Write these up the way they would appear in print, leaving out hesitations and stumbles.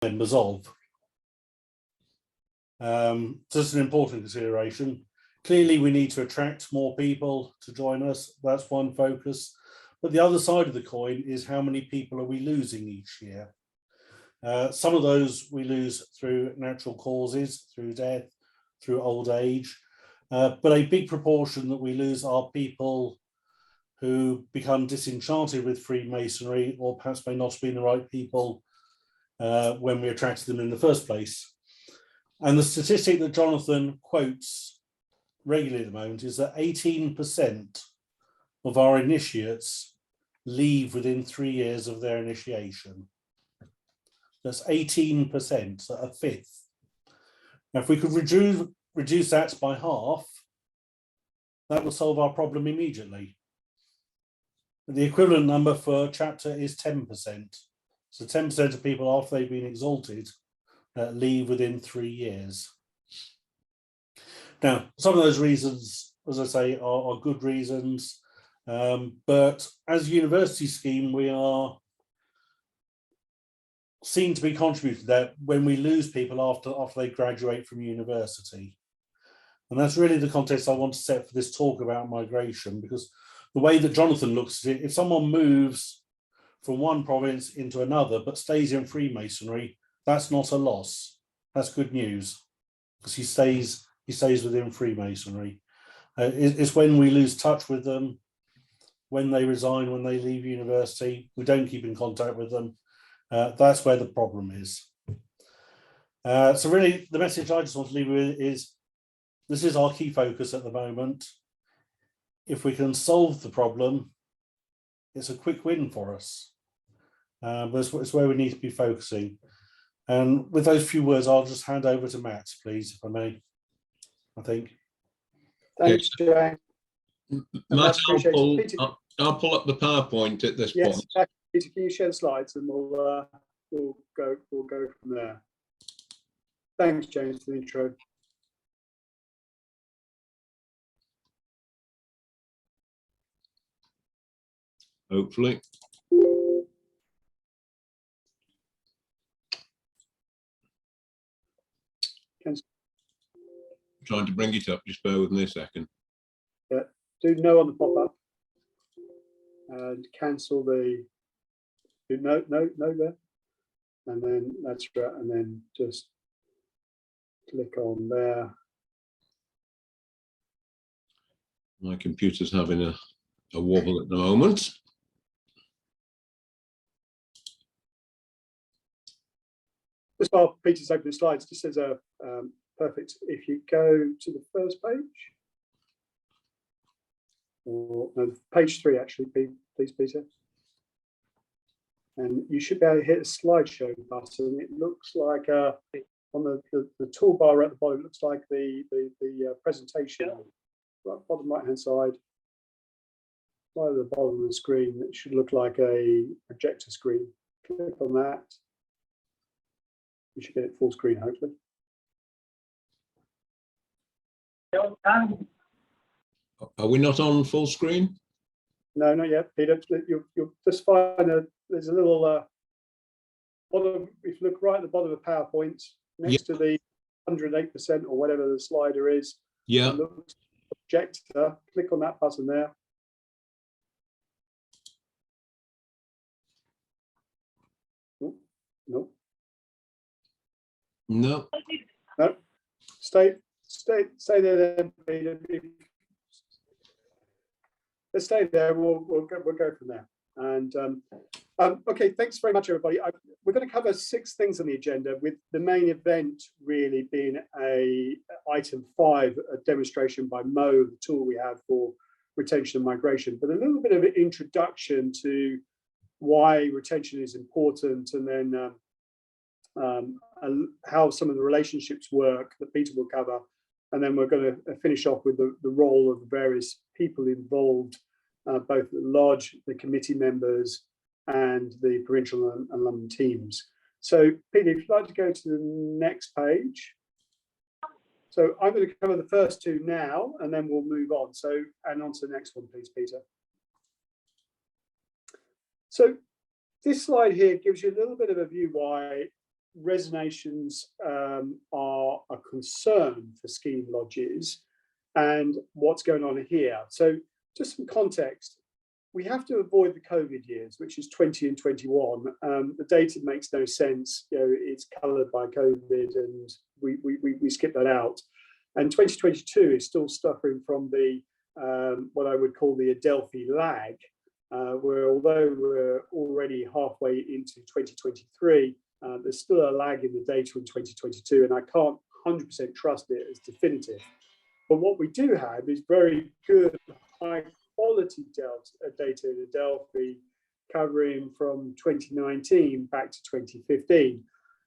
members of. So it's an important consideration. Clearly, we need to attract more people to join us. That's one focus. But the other side of the coin is how many people are we losing each year? Some of those we lose through natural causes, through death, through old age. But a big proportion that we lose are people who become disenchanted with Freemasonry, or perhaps may not have been the right people when we attracted them in the first place. And the statistic that Jonathan quotes regularly at the moment is that 18% of our initiates leave within 3 years of their initiation. That's 18%, so a fifth. Now, if we could reduce that by half, that will solve our problem immediately. The equivalent number for chapter is 10%. So 10% of people after they've been exalted leave within 3 years. Now, some of those reasons, as I say, are good reasons. But as a university scheme, we are seen to be contributing that when we lose people after they graduate from university. And that's really the context I want to set for this talk about migration, because the way that Jonathan looks at it, if someone moves from one province into another but stays in Freemasonry, that's not a loss. That's good news, because he stays within Freemasonry. It's when we lose touch with them, when they resign, when they leave university, we don't keep in contact with them. That's where the problem is. So really, the message I just want to leave with is, this is our key focus at the moment. If we can solve the problem, it's a quick win for us. But it's where we need to be focusing. And with those few words, I'll just hand over to Matt, please, if I may. I think. Thanks, Jane. Matt, I'll pull up the PowerPoint at this point. Yes, Peter, can you share the slides, and we'll go from there. Thanks, James, for the intro. Hopefully. Trying to bring it up, just bear with me a second. Yeah, do no on the pop-up and cancel the no there, and then that's right, and then just click on there. My computer's having a wobble at the moment. Just while Peter's opening slides, just as a perfect, if you go to the first page, or no, page 3 actually, please, Peter. And you should be able to hit a slideshow button. It looks like on the toolbar at the bottom, it looks like the presentation, right, bottom right hand side, right at the bottom of the screen. It should look like a projector screen. Click on that. You should get it full screen, hopefully. Are we not on full screen? No, not yet, Peter. You'll just find there's a little bottom. If you look right at the bottom of the PowerPoint, next to the 108% or whatever the slider is, yeah, projector. Click on that button there. No. No. No. Stay there then, Peter. Let's stay there. We'll go from there. And okay, thanks very much, everybody. We're going to cover 6 things on the agenda, with the main event really being item 5, a demonstration by Mo, the tool we have for retention and migration, but a little bit of an introduction to why retention is important, and then how some of the relationships work that Peter will cover. And then we're going to finish off with the role of the various people involved, both the committee members and the provincial and London teams. So Peter, if you'd like to go to the next page. So I'm going to cover the first 2 now, and then we'll move on. So, and on to the next one, please, Peter. So this slide here gives you a little bit of a view why resignations are a concern for scheme lodges and what's going on here. So just some context, we have to avoid the COVID years, which is 20 and 21. The data makes no sense. You know, it's coloured by COVID, and we skip that out. And 2022 is still suffering from the what I would call the Adelphi lag, where although we're already halfway into 2023, there's still a lag in the data in 2022, and I can't 100% trust it as definitive. But what we do have is very good, high quality data in Adelphi covering from 2019 back to 2015.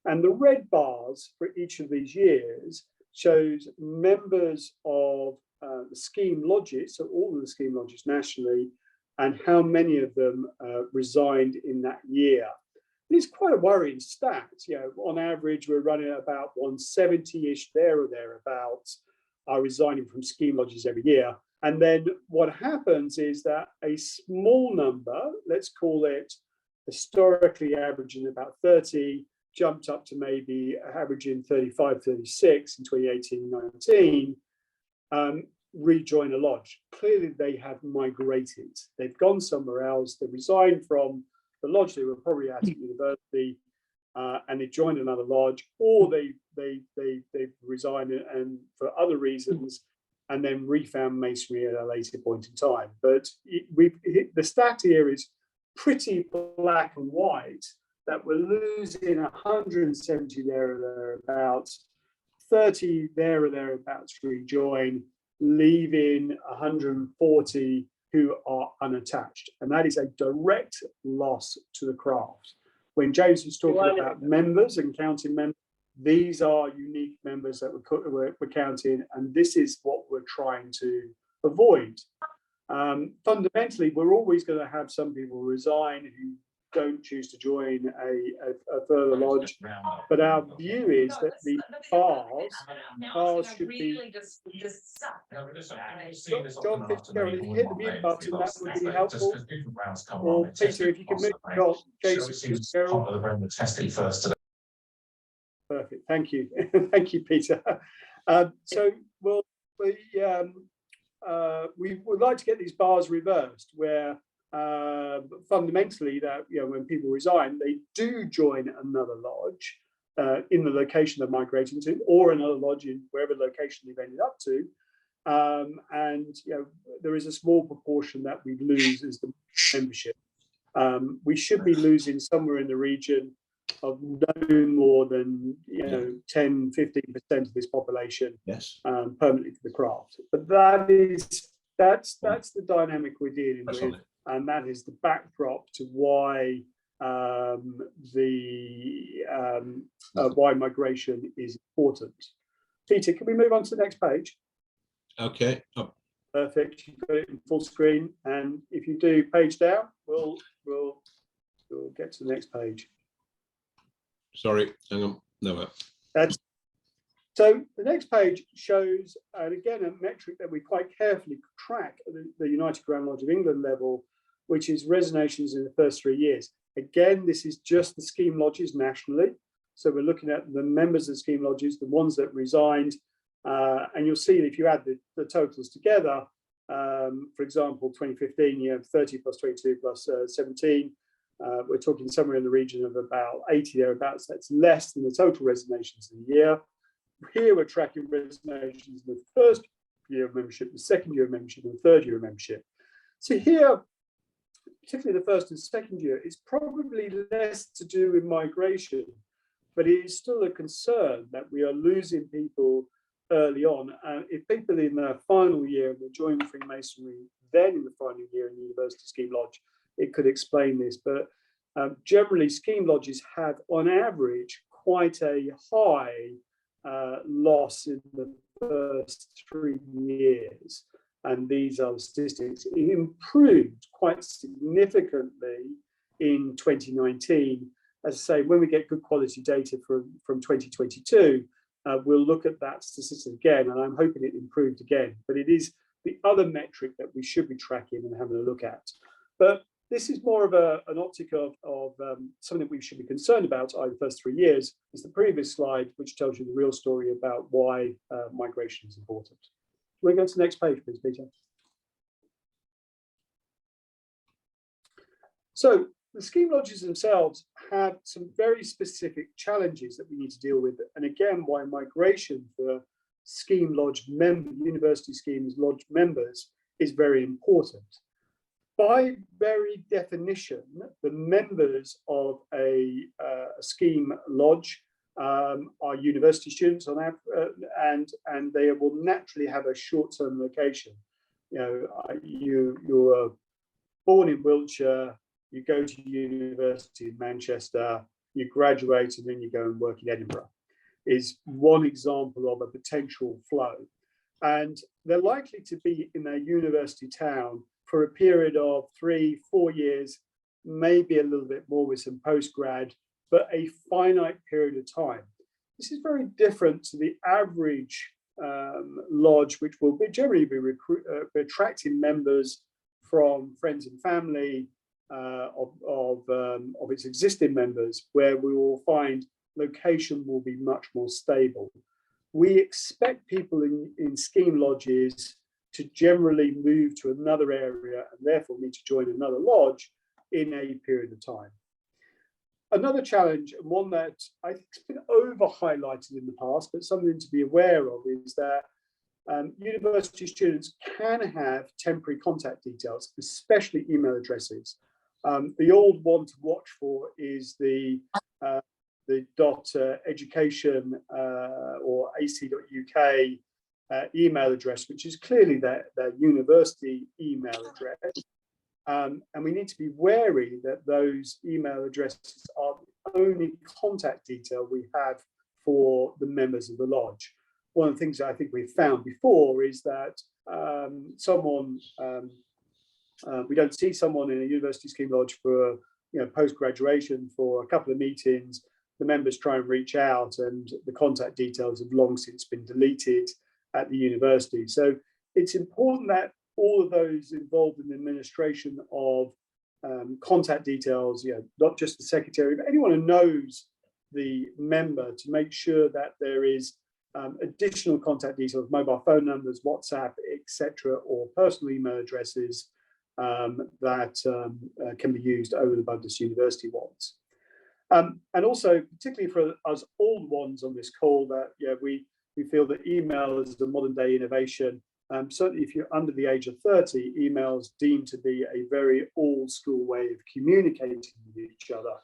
And the red bars for each of these years shows members of the scheme lodges, so all of the scheme lodges nationally, and how many of them resigned in that year. And it's quite a worrying stat. You know, on average, we're running at about 170-ish, there or thereabouts, are resigning from scheme lodges every year. And then what happens is that a small number, let's call it historically averaging about 30, jumped up to maybe averaging 35, 36 in 2018-19, rejoin a lodge. Clearly they have migrated. They've gone somewhere else. They resigned from the lodge they were probably at university, and they joined another lodge, or they've resigned and for other reasons, and then refound masonry at a later point in time. But the stat here is pretty black and white, that we're losing 170 there or thereabouts, 30 there or thereabouts rejoin, leaving 140 who are unattached. And that is a direct loss to the craft. When James was talking about members and counting members, these are unique members that we're counting, and this is what we're trying to avoid. Fundamentally, we're always going to have some people resign who don't choose to join a further lodge, but our view is that the bars should be. John Fitzgerald, if you hit the mute button, that would be helpful. Or Peter, if you can mute John, Jason Fitzgerald. Perfect, thank you, thank you, Peter. So we would like to get these bars reversed, where fundamentally that, you know, when people resign, they do join another lodge in the location they're migrating to, or another lodge in wherever location they've ended up to, and you know, there is a small proportion that we lose as the membership. We should be losing somewhere in the region of no more than 10-15% of this population, yes, permanently for the craft. But that's the dynamic we're dealing with, and that is the backdrop to why why migration is important. Peter, can we move on to the next page? Okay. Oh. Perfect. You've got it in full screen, and if you do page down, we'll get to the next page. Sorry, hang on. No. So the next page shows, and again, a metric that we quite carefully track at the United Grand Lodge of England level, which is resignations in the first 3 years. Again, this is just the scheme lodges nationally. So we're looking at the members of the scheme lodges, the ones that resigned, and you'll see if you add the totals together, for example, 2015, you have 30 plus 22 plus 17. We're talking somewhere in the region of about 80 thereabouts. That's less than the total resignations in the year. Here we're tracking resignations in the first year of membership, the second year of membership, and the third year of membership. So here, particularly the first and second year, it's probably less to do with migration, but it is still a concern that we are losing people early on. If people in their final year were joining Freemasonry, then in the final year in the University Scheme Lodge, it could explain this. But generally, scheme lodges have, on average, quite a high loss in the first 3 years. And these are the statistics. It improved quite significantly in 2019. As I say, when we get good quality data from 2022, we'll look at that statistic again, and I'm hoping it improved again. But it is the other metric that we should be tracking and having a look at. But this is more of an optic of something that we should be concerned about over the first 3 years. Is the previous slide, which tells you the real story about why migration is important. We'll go to the next page, please, Peter. So the scheme lodges themselves have some very specific challenges that we need to deal with. And again, why migration for scheme lodge member, university schemes lodge members is very important. By very definition, the members of a scheme lodge are university students and they will naturally have a short-term location. You're born in Wiltshire, you go to university in Manchester, you graduate, and then you go and work in Edinburgh, is one example of a potential flow. And they're likely to be in their university town for a period of 3-4 years, maybe a little bit more with some postgrad, but a finite period of time. This is very different to the average lodge, which will generally be attracting members from friends and family of its existing members, where we will find location will be much more stable. We expect people in scheme lodges to generally move to another area and therefore need to join another lodge in a period of time. Another challenge, and one that I think has been over-highlighted in the past, but something to be aware of, is that university students can have temporary contact details, especially email addresses. The old one to watch for is the .education or ac.uk email address, which is clearly their university email address. And we need to be wary that those email addresses are the only contact detail we have for the members of the lodge. One of the things that I think we've found before is that we don't see someone in a university scheme lodge for post-graduation for a couple of meetings. The members try and reach out and the contact details have long since been deleted at the university. So it's important that all of those involved in the administration of contact details, not just the secretary, but anyone who knows the member, to make sure that there is additional contact details, mobile phone numbers, WhatsApp, etc., or personal email addresses that can be used over and above this university ones. And also, particularly for us old ones on this call, that we feel that email is the modern day innovation. Certainly, if you're under the age of 30, email is deemed to be a very old school way of communicating with each other.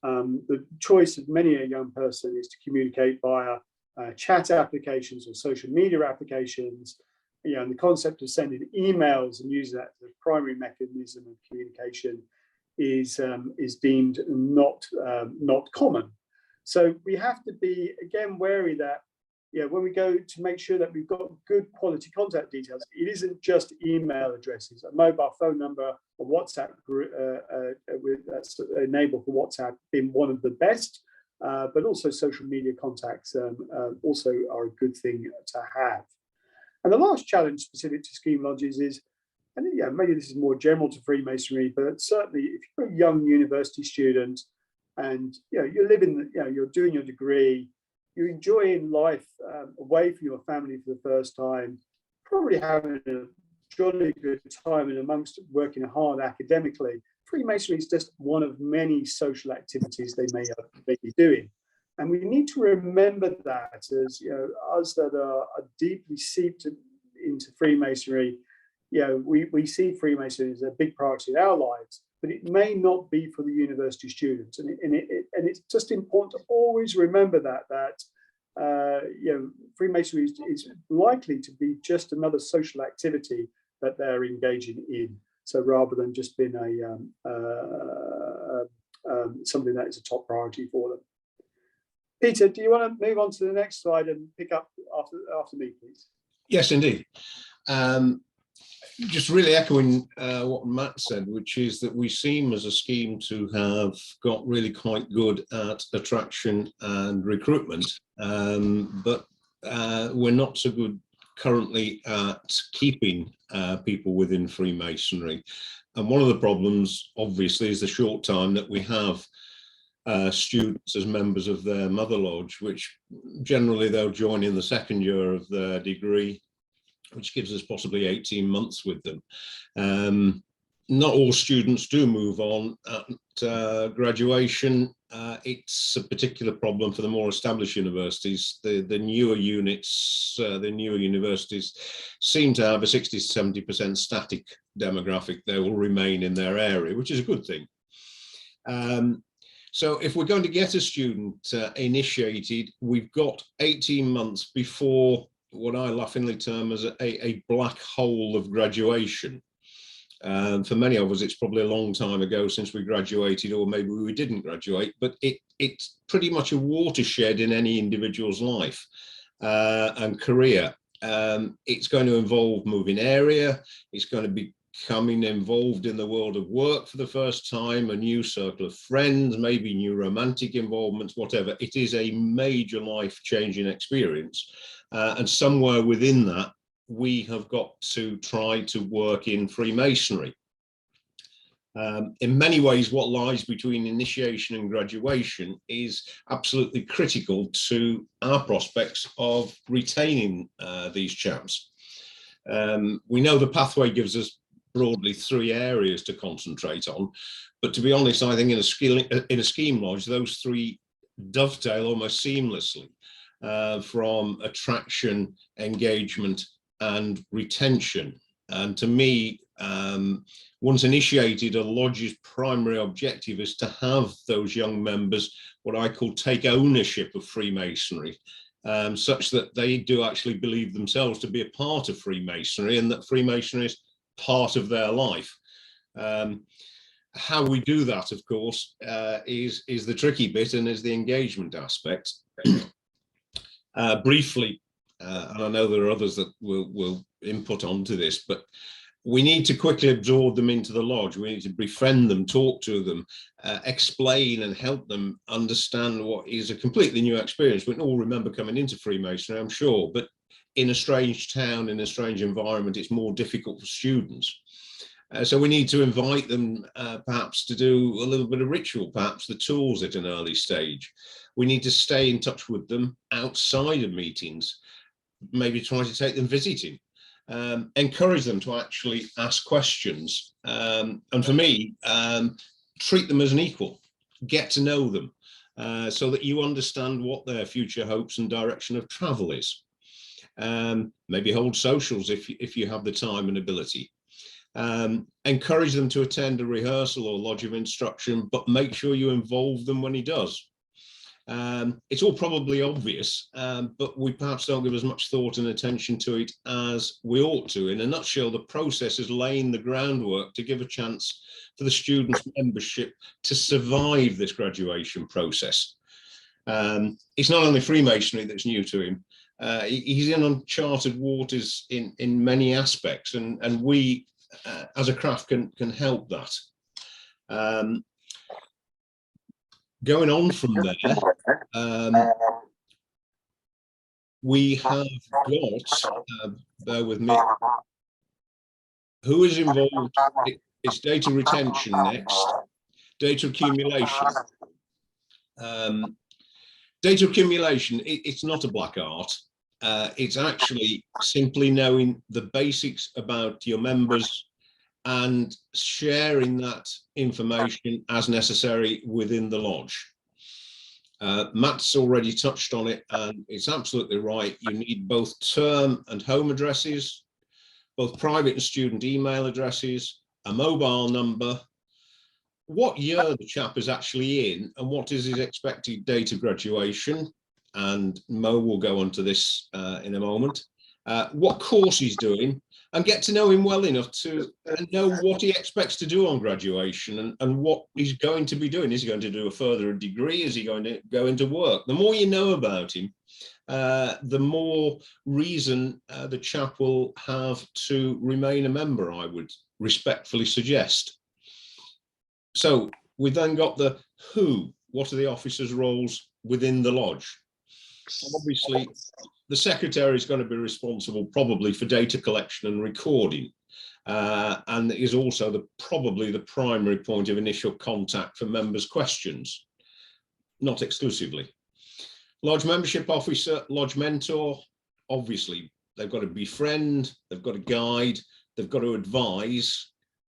The choice of many a young person is to communicate via chat applications or social media applications. And the concept of sending emails and using that as a primary mechanism of communication is deemed not common. So we have to be, again, wary that when we go to make sure that we've got good quality contact details, it isn't just email addresses. A mobile phone number, a WhatsApp group that's enabled for WhatsApp being one of the best, but also social media contacts also are a good thing to have. And the last challenge specific to scheme lodges is, and maybe this is more general to Freemasonry, but certainly if you're a young university student and you're living, you're doing your degree, you're enjoying life away from your family for the first time, probably having a jolly good time and amongst working hard academically, Freemasonry is just one of many social activities they may be doing. And we need to remember that as us that are deeply seeped into Freemasonry, we see Freemasonry as a big priority in our lives, but it may not be for the university students. And it's just important to always remember that Freemasonry is likely to be just another social activity that they're engaging in. So rather than just being something that is a top priority for them. Peter, do you want to move on to the next slide and pick up after me, please? Yes, indeed. Just really echoing what Matt said, which is that we seem as a scheme to have got really quite good at attraction and recruitment, but we're not so good currently at keeping people within Freemasonry. And one of the problems, obviously, is the short time that we have students as members of their mother lodge, which generally they'll join in the second year of their degree, which gives us possibly 18 months with them. Not all students do move on at graduation. It's a particular problem for the more established universities. The newer units, the newer universities seem to have a 60 to 70% static demographic. They will remain in their area, which is a good thing. So if we're going to get a student initiated, we've got 18 months before what I laughingly term as a black hole of graduation. For many of us, it's probably a long time ago since we graduated, or maybe we didn't graduate, but it's pretty much a watershed in any individual's life and career. It's going to involve moving area. It's going to be becoming involved in the world of work for the first time, a new circle of friends, maybe new romantic involvements, whatever. It is a major life-changing experience. And somewhere within that, we have got to try to work in Freemasonry. In many ways, what lies between initiation and graduation is absolutely critical to our prospects of retaining these chaps. We know the pathway gives us broadly 3 areas to concentrate on, but to be honest, I think in a scheme lodge, those 3 dovetail almost seamlessly from attraction, engagement, and retention. And to me, once initiated, a lodge's primary objective is to have those young members, what I call take ownership of Freemasonry, such that they do actually believe themselves to be a part of Freemasonry and that Freemasonry is part of their life. How we do that, of course, is the tricky bit and is the engagement aspect. Briefly, and I know there are others that will input onto this, but we need to quickly absorb them into the lodge. We need to befriend them, talk to them, explain and help them understand what is a completely new experience. We can all remember coming into Freemasonry, I'm sure, but in a strange town, in a strange environment, it's more difficult for students. So we need to invite them perhaps to do a little bit of ritual, perhaps the tools at an early stage. We need to stay in touch with them outside of meetings, maybe try to take them visiting, encourage them to actually ask questions. And for me, treat them as an equal, get to know them so that you understand what their future hopes and direction of travel is. Maybe hold socials if you have the time and ability. Encourage them to attend a rehearsal or lodge of instruction, but make sure you involve them when he does. It's all probably obvious, but we perhaps don't give as much thought and attention to it as we ought to. In a nutshell, the process is laying the groundwork to give a chance for the students' membership to survive this graduation process. It's not only Freemasonry that's new to him. He's in uncharted waters in many aspects, and we as a craft can help that. Going on from there, we have got, bear with me, who is involved? It's data retention next, data accumulation. Data accumulation, it's not a black art. It's actually simply knowing the basics about your members and sharing that information as necessary within the lodge. Matt's already touched on it, and it's absolutely right. You need both term and home addresses, both private and student email addresses, a mobile number, what year the chap is actually in, and what is his expected date of graduation. And Mo will go on to this in a moment. What course he's doing, and get to know him well enough to know what he expects to do on graduation and what he's going to be doing. Is he going to do a further degree? Is he going to go into work? The more you know about him, the more reason the chap will have to remain a member, I would respectfully suggest. So we then got the who. What are the officers' roles within the lodge? Obviously, the secretary is going to be responsible probably for data collection and recording. and is also probably the primary point of initial contact for members' questions, not exclusively. Lodge membership officer, lodge mentor, obviously they've got to befriend, they've got to guide, they've got to advise,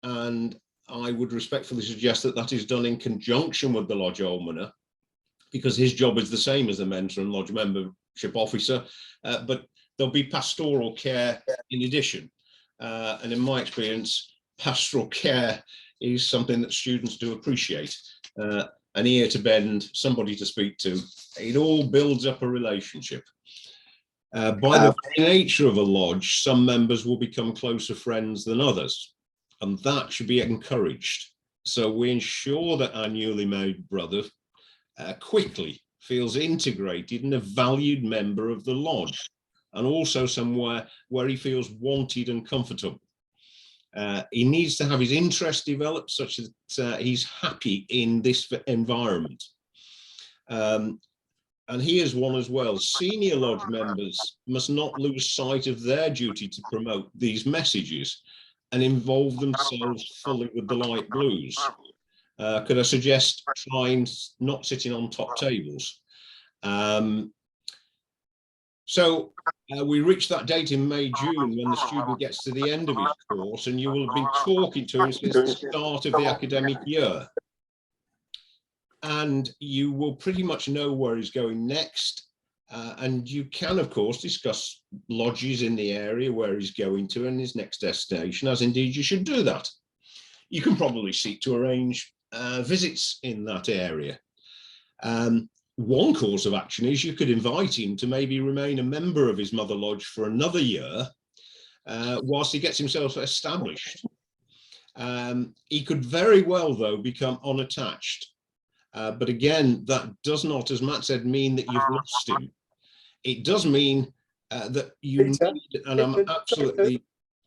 and I would respectfully suggest that that is done in conjunction with the lodge almoner, because his job is the same as the mentor and lodge membership officer, but there'll be pastoral care in addition. And in my experience, pastoral care is something that students do appreciate. An ear to bend, somebody to speak to, it all builds up a relationship. By the very nature of a lodge, some members will become closer friends than others, and that should be encouraged. So we ensure that our newly married brother quickly feels integrated and a valued member of the lodge, and also somewhere where he feels wanted and comfortable. He needs to have his interest developed such that he's happy in this environment. And here's one as well. Senior lodge members must not lose sight of their duty to promote these messages and involve themselves fully with the light blues. Could I suggest trying not sitting on top tables? We reach that date in May, June, when the student gets to the end of his course, and you will have been talking to him since the start of the academic year. And you will pretty much know where he's going next. And you can, of course, discuss lodges in the area where he's going to and his next destination, as indeed you should do that. You can probably seek to arrange visits in that area. One course of action is you could invite him to maybe remain a member of his mother lodge for another year whilst he gets himself established. He could very well, though, become unattached. But again, that does not, as Matt said, mean that you've lost him. It does mean that you need, and I'm absolutely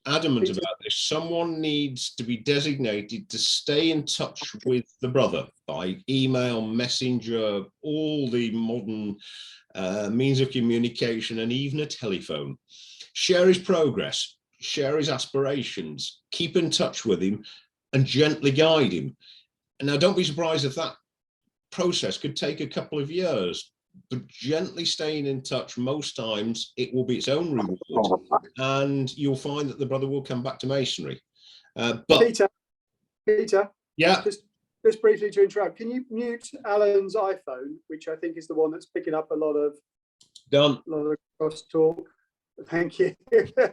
adamant about this, someone needs to be designated to stay in touch with the brother by email, messenger, all the modern means of communication, and even a telephone. Share his progress, share his aspirations, keep in touch with him, and gently guide him. And now don't be surprised if that process could take a couple of years, but gently staying in touch, most times it will be its own reward, and you'll find that the brother will come back to masonry. But Peter, yeah, just briefly to interrupt, can you mute Alan's iPhone, which I think is the one that's picking up a lot of cross talk? Thank you.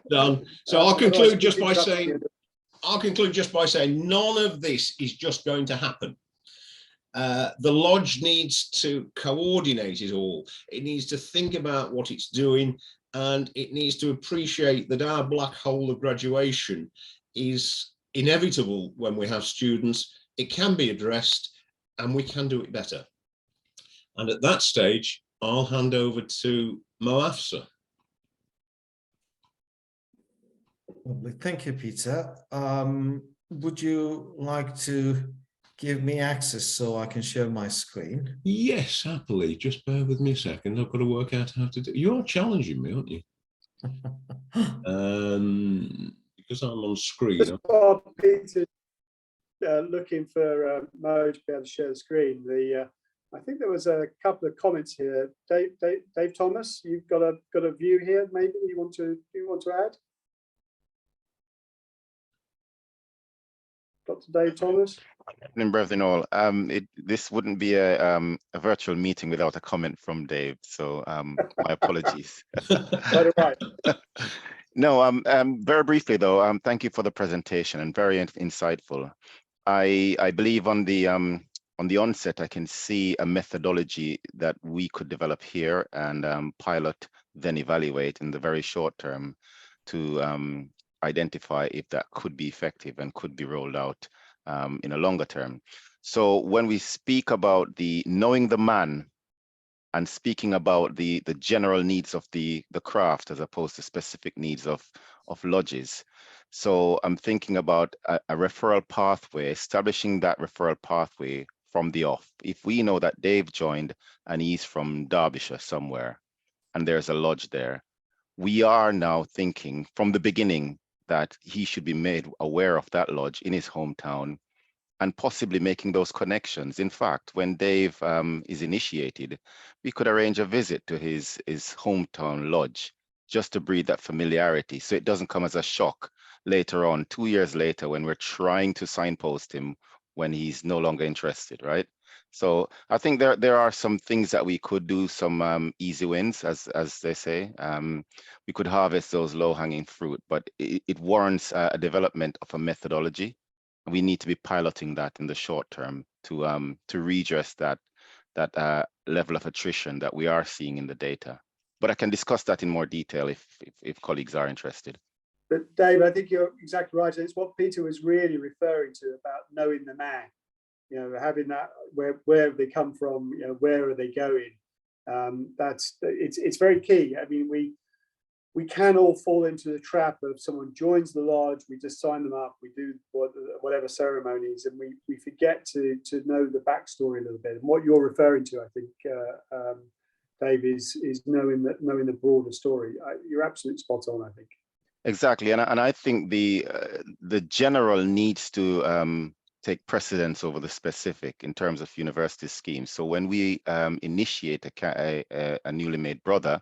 Done. So I'll conclude just by saying, none of this is just going to happen. The lodge needs to coordinate it all. It needs to think about what it's doing, and it needs to appreciate that our black hole of graduation is inevitable when we have students. It can be addressed, and we can do it better. And at that stage, I'll hand over to Afsa. Lovely. Thank you, Peter. Would you like to give me access so I can share my screen? Yes, happily. Just bear with me a second. I've got to work out how to do. You are challenging me, aren't you? Because I'm on screen. While Peter's looking for Mo to be able to share the screen, I think there was a couple of comments here. Dave Thomas, you've got a view here. Maybe you want to add. Dr. Dave Thomas. Brethren all, this wouldn't be a virtual meeting without a comment from Dave, so my apologies. Right. No, very briefly though, thank you for the presentation and very insightful. I believe on the onset, I can see a methodology that we could develop here and pilot, then evaluate in the very short term to identify if that could be effective and could be rolled out in a longer term. So when we speak about the knowing the man and speaking about the general needs of the craft as opposed to specific needs of lodges. So I'm thinking about a referral pathway, establishing that referral pathway from the off. If we know that Dave joined and he's from Derbyshire somewhere and there's a lodge there, we are now thinking from the beginning that he should be made aware of that lodge in his hometown and possibly making those connections. In fact, when Dave is initiated, we could arrange a visit to his hometown lodge just to breed that familiarity so it doesn't come as a shock later on, 2 years later, when we're trying to signpost him when he's no longer interested, right? So I think there are some things that we could do, some easy wins, as they say. We could harvest those low-hanging fruit, but it warrants a development of a methodology. We need to be piloting that in the short term to redress that level of attrition that we are seeing in the data. But I can discuss that in more detail if colleagues are interested. But Dave, I think you're exactly right. It's what Peter was really referring to about knowing the man. You know, having that where have they come from? You know, where are they going? It's very key. I mean, we can all fall into the trap of someone joins the lodge, we just sign them up, we do whatever ceremonies, and we forget to know the backstory a little bit. And what you're referring to, I think, Dave, is knowing the broader story. You're absolutely spot on, I think. Exactly, and I think the general needs to take precedence over the specific in terms of university schemes. So when we initiate a newly made brother,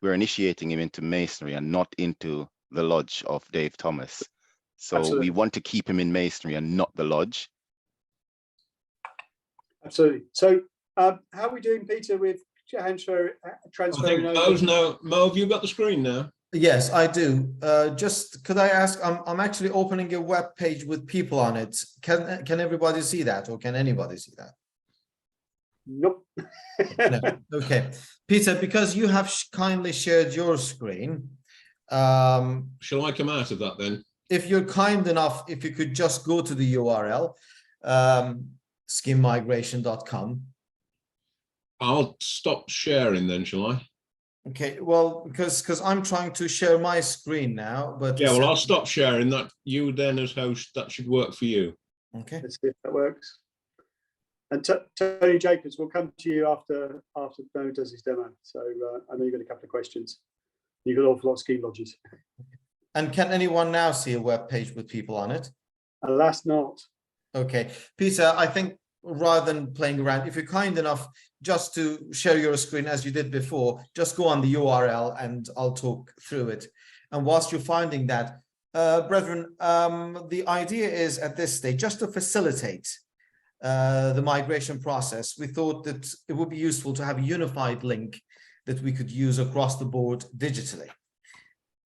we're initiating him into masonry and not into the lodge of Dave Thomas. So Absolutely. we want to keep him in masonry and not the lodge. Absolutely. So how are we doing, Peter, with transferring over? Mo's now. Mo, have you got the screen now? Yes, I do. Just could I ask? I'm actually opening a web page with people on it. Can everybody see that, or can anybody see that? Nope. No. Okay, Peter, because you have kindly shared your screen. Shall I come out of that then? If you're kind enough, if you could just go to the URL, schememigration.com. I'll stop sharing then, shall I? Okay, well, because I'm trying to share my screen now, but yeah, well, I'll stop sharing that. You then as host, that should work for you. Okay, let's see if that works. And Tony Jacobs, will come to you after Mo does his demo. So I know you've got a couple of questions. You've got an awful lot of scheme lodges. And can anyone now see a web page with people on it? Alas, not. Okay, Peter, I think rather than playing around, if you're kind enough just to share your screen as you did before, just go on the URL and I'll talk through it. And whilst you're finding that, brethren, the idea is at this stage just to facilitate the migration process. We thought that it would be useful to have a unified link that we could use across the board digitally.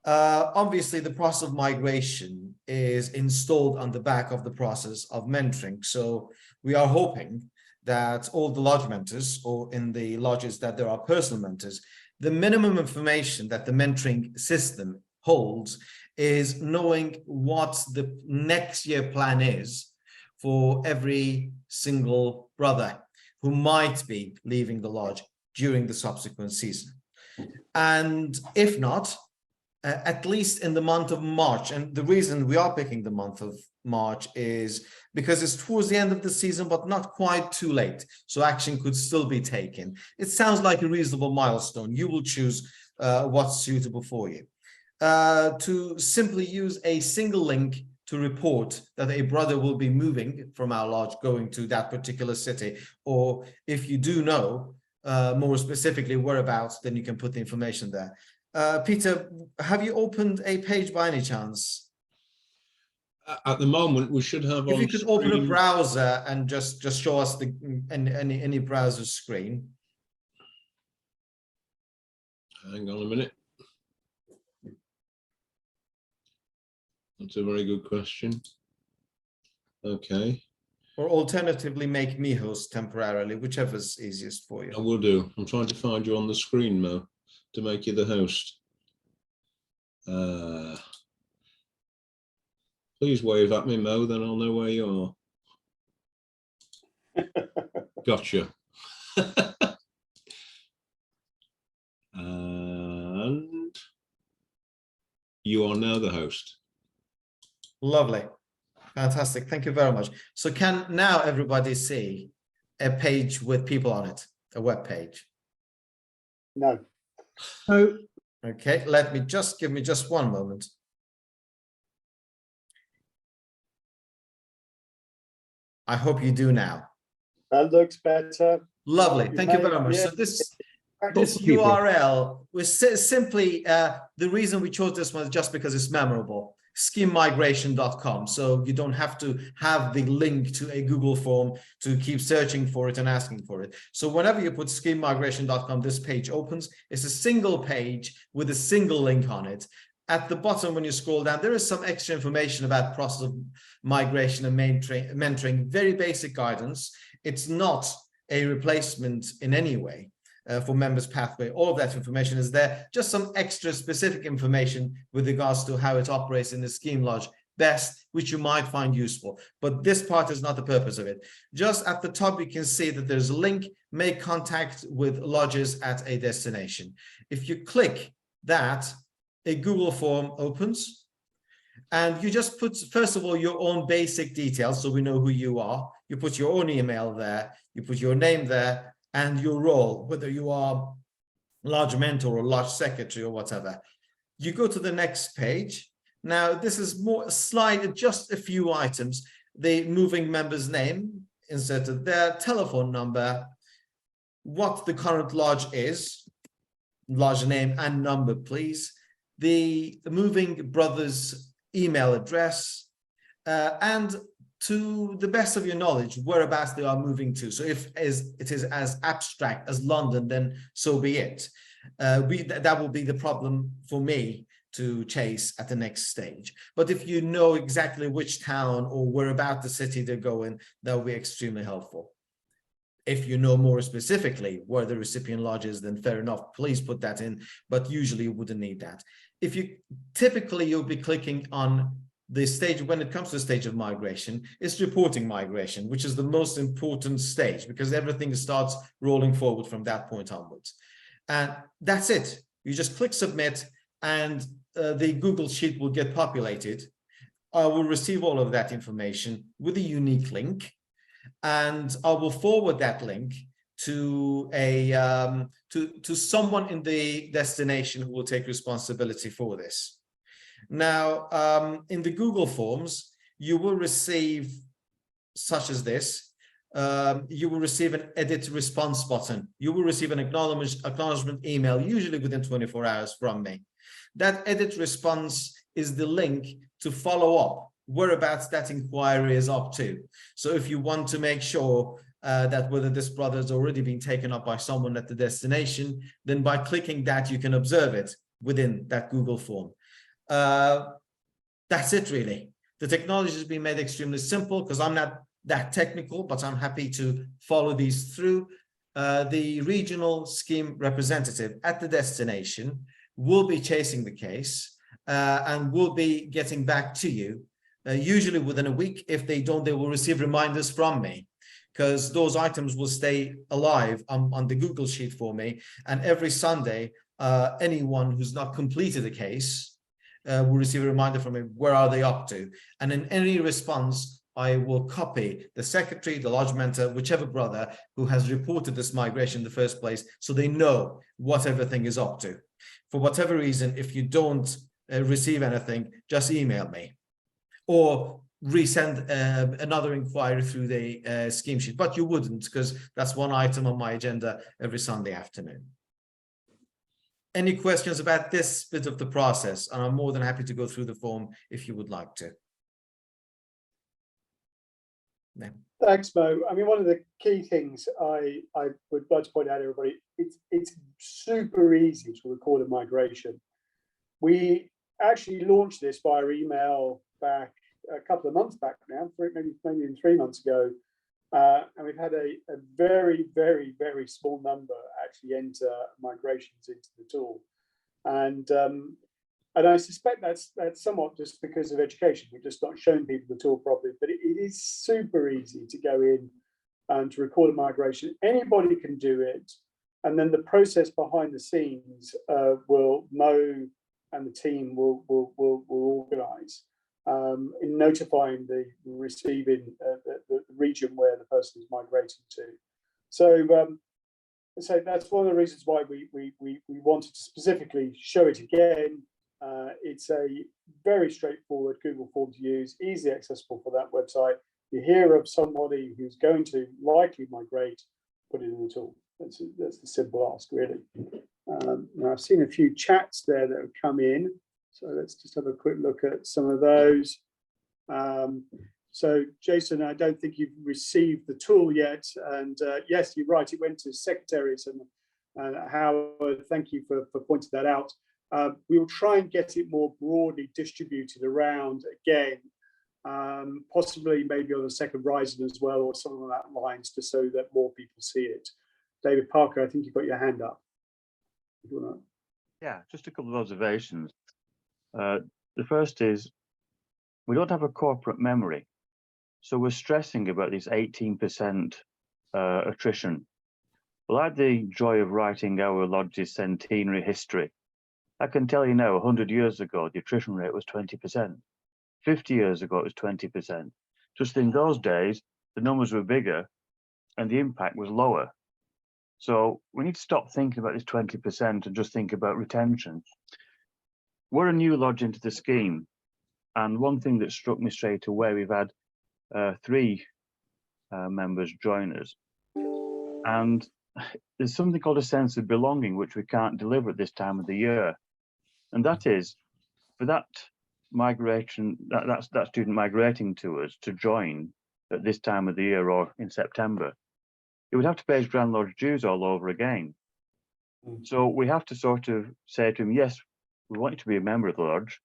Obviously, the process of migration is installed on the back of the process of mentoring. So we are hoping that all the lodge mentors, or in the lodges that there are personal mentors, the minimum information that the mentoring system holds is knowing what the next year plan is for every single brother who might be leaving the lodge during the subsequent season. And if not, at least in the month of March, and the reason we are picking the month of March is because it's towards the end of the season, but not quite too late. So action could still be taken. It sounds like a reasonable milestone. You will choose what's suitable for you. To simply use a single link to report that a brother will be moving from our lodge going to that particular city, or if you do know more specifically whereabouts, then you can put the information there. Peter, have you opened a page by any chance? At the moment, we should have. If you could open a browser and just show us the any browser screen. Hang on a minute. That's a very good question. Okay. Or alternatively, make me host temporarily, whichever's easiest for you. I will do. I'm trying to find you on the screen, Mo, to make you the host. Please wave at me, Mo, then I'll know where you are. Gotcha. And you are now the host. Lovely. Fantastic. Thank you very much. So can now everybody see a page with people on it, a web page? No. Okay, give me just one moment. I hope you do now. That looks better. Lovely. You Thank you may- very much. yeah. So this Lots of people. URL was simply the reason we chose this one is just because it's memorable. Schememigration.com. So you don't have to have the link to a Google form to keep searching for it and asking for it. So whenever you put schememigration.com, this page opens. It's a single page with a single link on it. At the bottom, when you scroll down, there is some extra information about process of migration and mentoring, very basic guidance. It's not a replacement in any way for members pathway. All of that information is there. Just some extra specific information with regards to how it operates in the scheme lodge best, which you might find useful. But this part is not the purpose of it. Just at the top, you can see that there's a link, make contact with lodges at a destination. If you click that, a Google form opens. And you just put, first of all, your own basic details, so we know who you are. You put your own email there, you put your name there, and your role, whether you are large mentor or large secretary or whatever. You go to the next page. Now, this is more a slide, just a few items. The moving member's name inserted there, telephone number, what the current lodge is, lodge name and number, please. The moving brother's email address, and to the best of your knowledge, whereabouts they are moving to. So if it is as abstract as London, then so be it. That will be the problem for me to chase at the next stage. But if you know exactly which town or where about the city they're going, that will be extremely helpful. If you know more specifically where the recipient lodge is, then fair enough, please put that in, but usually you wouldn't need that. If you typically, you'll be clicking on the stage when it comes to the stage of migration, it's reporting migration, which is the most important stage because everything starts rolling forward from that point onwards. And that's it. You just click submit and the Google Sheet will get populated. I will receive all of that information with a unique link, and I will forward that link to a to someone in the destination who will take responsibility for this. Now, in the Google Forms, you will receive such as this. You will receive an edit response button. You will receive an acknowledgement email, usually within 24 hours from me. That edit response is the link to follow up whereabouts that inquiry is up to. So if you want to make sure that whether this brother has already been taken up by someone at the destination, then by clicking that, you can observe it within that Google form. That's it, really. The technology has been made extremely simple because I'm not that technical, but I'm happy to follow these through. The regional scheme representative at the destination will be chasing the case and will be getting back to you, usually within a week. If they don't, they will receive reminders from me because those items will stay alive on the Google Sheet for me. And every Sunday, anyone who's not completed a case will receive a reminder from me, where are they up to? And in any response, I will copy the secretary, the lodge mentor, whichever brother who has reported this migration in the first place, so they know what everything is up to. For whatever reason, if you don't receive anything, just email me or resend another inquiry through the scheme sheet, but you wouldn't because that's one item on my agenda every Sunday afternoon. Any questions about this bit of the process? And I'm more than happy to go through the form if you would like to. No. Thanks, Mo. I mean, one of the key things I would like to point out to everybody, it's super easy to record a migration. We actually launched this via email back a couple of months back now, maybe 3 months ago. And we've had a very, very, very small number actually enter migrations into the tool. And I suspect that's somewhat just because of education. We've just not shown people the tool properly, but it is super easy to go in and to record a migration. Anybody can do it. And then the process behind the scenes Mo and the team will organize in notifying the receiving the region where the person is migrating to. So that's one of the reasons why we wanted to specifically show it again. It's a very straightforward Google form to use, easily accessible for that website. you hear of somebody who's going to likely migrate, put it in the tool. That's the simple ask, really. Now I've seen a few chats there that have come in, so let's just have a quick look at some of those. So Jason, I don't think you've received the tool yet, and yes, you're right, it went to secretaries, and Howard, thank you for pointing that out. We will try and get it more broadly distributed around again, possibly maybe on a second Horizon as well, or something along that lines, just so that more people see it. David Parker, I think you've got your hand up. Yeah, just a couple of observations. The first is, we don't have a corporate memory. So we're stressing about this 18% attrition. Well, I had the joy of writing our lodge's centenary history. I can tell you now, 100 years ago, the attrition rate was 20%. 50 years ago, it was 20%. Just in those days, the numbers were bigger and the impact was lower. So we need to stop thinking about this 20% and just think about retention. We're a new lodge into the scheme. And one thing that struck me straight away, we've had 3 members join us. And there's something called a sense of belonging, which we can't deliver at this time of the year. And that is, for that migration, that student migrating to us to join at this time of the year or in September, it would have to pay his Grand Lodge dues all over again. So we have to sort of say to him, yes, we want you to be a member of the lodge,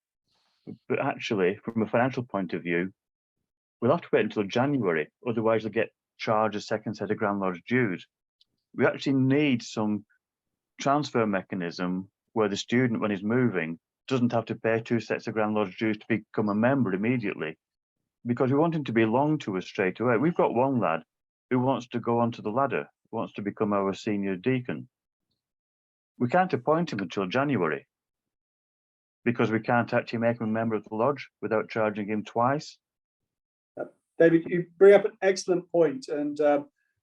but actually, from a financial point of view, we'll have to wait until January, otherwise you'll get charged a second set of Grand Lodge dues. We actually need some transfer mechanism where the student, when he's moving, doesn't have to pay 2 sets of Grand Lodge dues to become a member immediately, because we want him to belong to us straight away. We've got one lad who wants to go onto the ladder, wants to become our senior deacon. We can't appoint him until January, because we can't actually make him a member of the lodge without charging him twice. David, you bring up an excellent point, and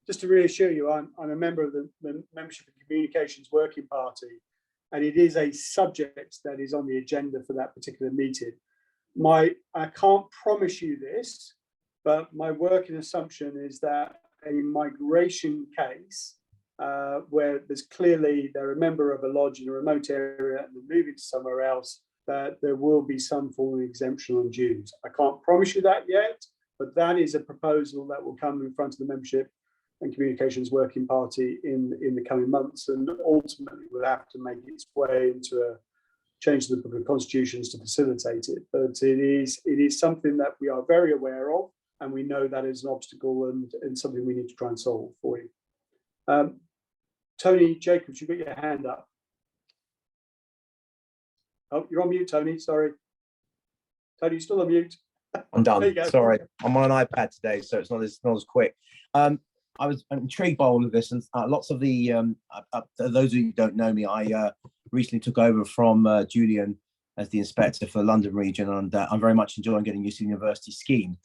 just to reassure you, I'm a member of the Membership and Communications Working Party, and it is a subject that is on the agenda for that particular meeting. I can't promise you this, but my working assumption is that a migration case where there's clearly they're a member of a lodge in a remote area and they're moving to somewhere else, that there will be some form of exemption on dues. I can't promise you that yet, but that is a proposal that will come in front of the Membership and Communications Working Party in the coming months, and ultimately will have to make its way into a change to the Book of Constitutions to facilitate it. But it is something that we are very aware of, and we know that is an obstacle and something we need to try and solve for you. Tony Jacobs, you've got your hand up. Oh, you're on mute, Tony. Sorry. Tony, you're still on mute. I'm done. Sorry, I'm on an iPad today, so it's not as quick. I was intrigued by all of this, and lots of the those of you who don't know me, I recently took over from Julian as the inspector for the London region, and I'm very much enjoying getting used to the university scheme.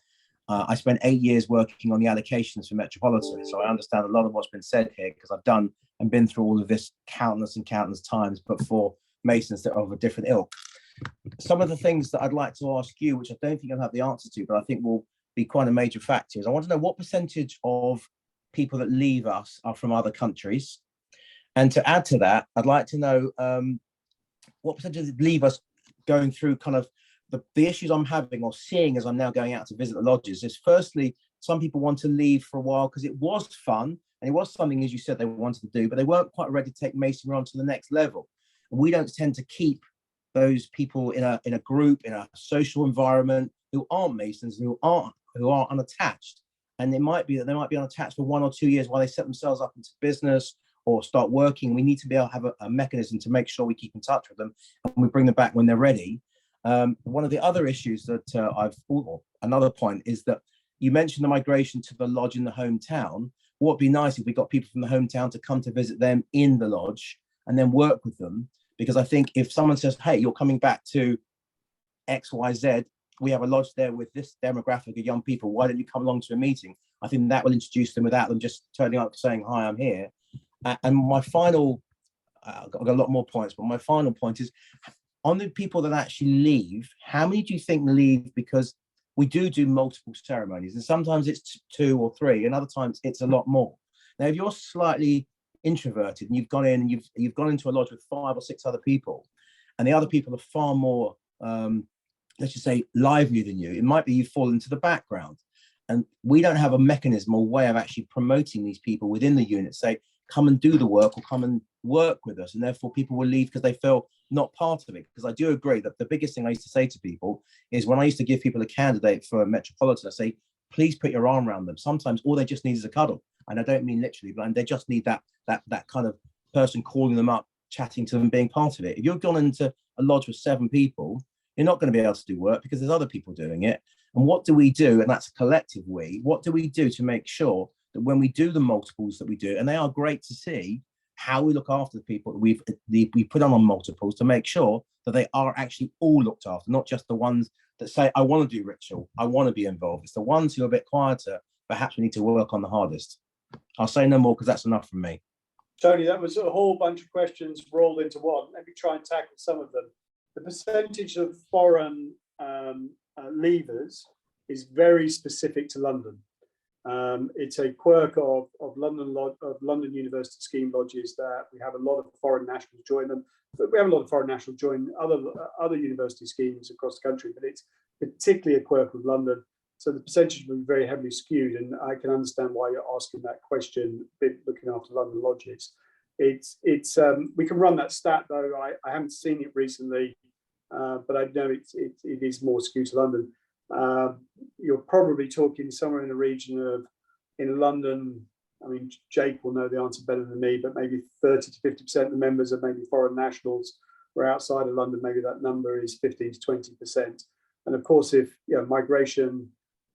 I spent 8 years working on the allocations for Metropolitan, so I understand a lot of what's been said here, because I've done and been through all of this countless and countless times, but for masons that are of a different ilk. Some of the things that I'd like to ask you, which I don't think I'll have the answer to, but I think will be quite a major factor, is I want to know what percentage of people that leave us are from other countries. And to add to that, I'd like to know what percentage leave us going through kind of the issues I'm having or seeing as I'm now going out to visit the lodges. Is firstly, some people want to leave for a while because it was fun and it was something, as you said, they wanted to do, but they weren't quite ready to take masonry on to the next level. And we don't tend to keep those people in a group, in a social environment, who aren't masons, who are unattached. And it might be that they might be unattached for 1 or 2 years while they set themselves up into business or start working. We need to be able to have a mechanism to make sure we keep in touch with them and we bring them back when they're ready. One of the other issues that another point is that you mentioned the migration to the lodge in the hometown. What would be nice if we got people from the hometown to come to visit them in the lodge and then work with them? Because I think if someone says, hey, you're coming back to XYZ, we have a lodge there with this demographic of young people, why don't you come along to a meeting? I think that will introduce them without them just turning up saying, hi, I'm here. And my final, I've got a lot more points, but my final point is, on the people that actually leave, how many do you think leave because we do multiple ceremonies, and sometimes it's 2 or 3, and other times it's a lot more. Now, if you're slightly introverted and you've gone in and you've gone into a lodge with 5 or 6 other people, and the other people are far more, let's just say, lively than you, it might be you fall into the background. And we don't have a mechanism or way of actually promoting these people within the unit, say, come and do the work or come and work with us. And therefore people will leave because they feel not part of it. Because I do agree that the biggest thing I used to say to people is, when I used to give people a candidate for a Metropolitan, I say, please put your arm around them. Sometimes all they just need is a cuddle. And I don't mean literally, but they just need that kind of person calling them up, chatting to them, being part of it. If you've gone into a lodge with 7 people, you're not going to be able to do work because there's other people doing it. And what do we do? And that's a collective we. What do we do to make sure that when we do the multiples that we do, and they are great to see, how we look after the people that we put on multiples, to make sure that they are actually all looked after, not just the ones that say, I want to do ritual, I want to be involved. It's the ones who are a bit quieter, perhaps we need to work on the hardest. I'll say no more because that's enough from me. Tony, that was a whole bunch of questions rolled into one. Let me try and tackle some of them. The percentage of foreign leavers is very specific to London. It's a quirk of London University scheme lodges that we have a lot of foreign nationals join them. But we have a lot of foreign nationals join other university schemes across the country, but it's particularly a quirk of London. So the percentage will be very heavily skewed, and I can understand why you're asking that question, looking after London lodges. We can run that stat though. I haven't seen it recently, but I know it is more skewed to London. You're probably talking somewhere in the region of, in London, I mean, Jake will know the answer better than me, but maybe 30 to 50% of the members are maybe foreign nationals, where outside of London, maybe that number is 15 to 20%. And of course, if migration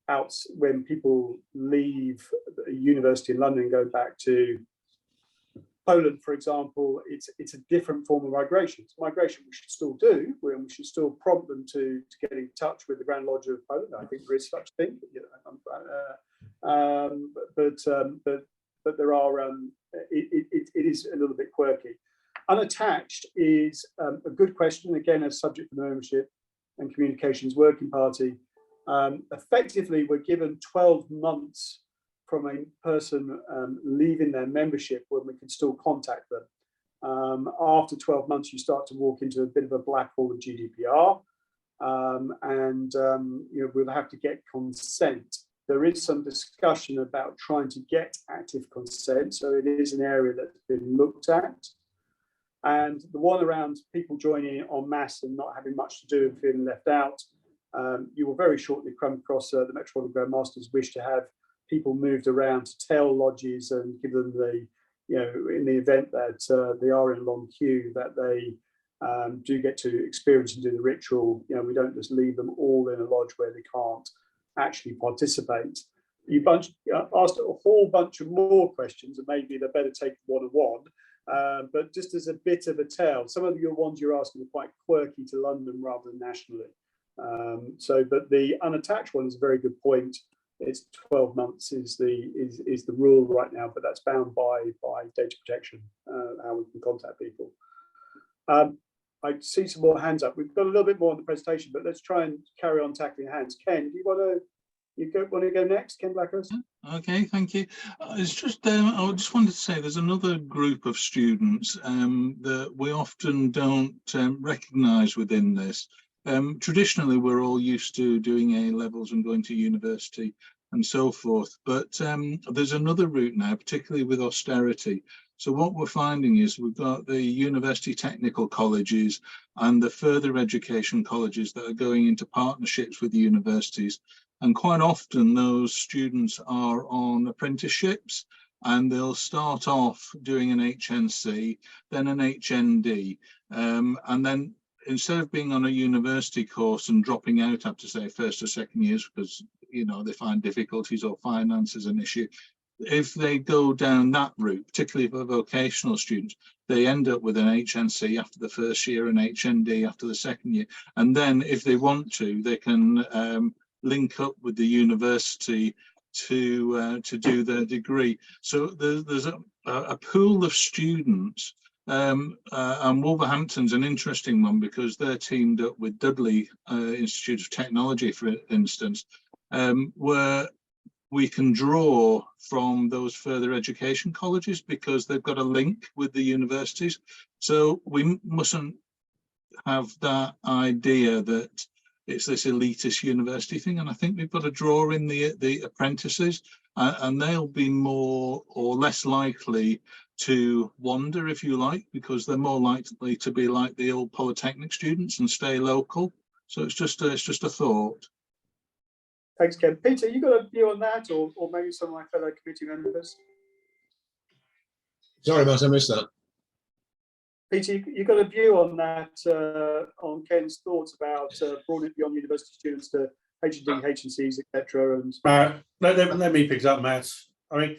out, when people leave a university in London and go back to Poland, for example, it's a different form of migration. It's migration we should still do, where we should still prompt them to get in touch with the Grand Lodge of Poland. I think there is such a thing, but there are it is a little bit quirky. Unattached is a good question, again, as subject for membership and communications working party. Effectively, we're given 12 months from a person leaving their membership when we can still contact them. After 12 months, you start to walk into a bit of a black hole of GDPR, and we'll have to get consent. There is some discussion about trying to get active consent, so it is an area that's been looked at. And the one around people joining en masse and not having much to do and feeling left out, you will very shortly come across the Metropolitan Grand Master's wish to have people moved around to tell lodges and give them the, in the event that they are in a long queue, that they do get to experience and do the ritual. We don't just leave them all in a lodge where they can't actually participate. You asked a whole bunch of more questions, and maybe they're better taken one-on-one. But just as a bit of a tell, some of your ones you're asking are quite quirky to London rather than nationally. But the unattached one is a very good point. It's 12 months is the rule right now, but that's bound by data protection, how we can contact people. I see some more hands up. We've got a little bit more on the presentation, but let's try and carry on tackling hands. Ken, do you want to go next? Ken Blackhurst? Okay, thank you. It's just I just wanted to say there's another group of students that we often don't recognise within this. Traditionally, we're all used to doing A levels and going to university and so forth, but there's another route now, particularly with austerity. So what we're finding is we've got the university technical colleges and the further education colleges that are going into partnerships with the universities. And quite often those students are on apprenticeships, and they'll start off doing an HNC, then an HND, and then instead of being on a university course and dropping out after, say, first or second years because they find difficulties or finance is an issue, if they go down that route, particularly for vocational students, they end up with an HNC after the first year, an HND after the second year, and then if they want to, they can link up with the university to do their degree. So there's a pool of students And Wolverhampton's an interesting one because they're teamed up with Dudley Institute of Technology, for instance, where we can draw from those further education colleges because they've got a link with the universities. So we mustn't have that idea that it's this elitist university thing. And I think we've got to draw in the apprentices, and they'll be more or less likely to wander, if you like, because they're more likely to be like the old Polytechnic students and stay local. So it's just a thought. Thanks, Ken. Peter, you got a view on that, or maybe some of my fellow committee members? Sorry, Matt, I missed that. Peter, you got a view on that, on Ken's thoughts about broadening it beyond university students to HND, HNCs, etc. And let me pick it up, Matt. I mean,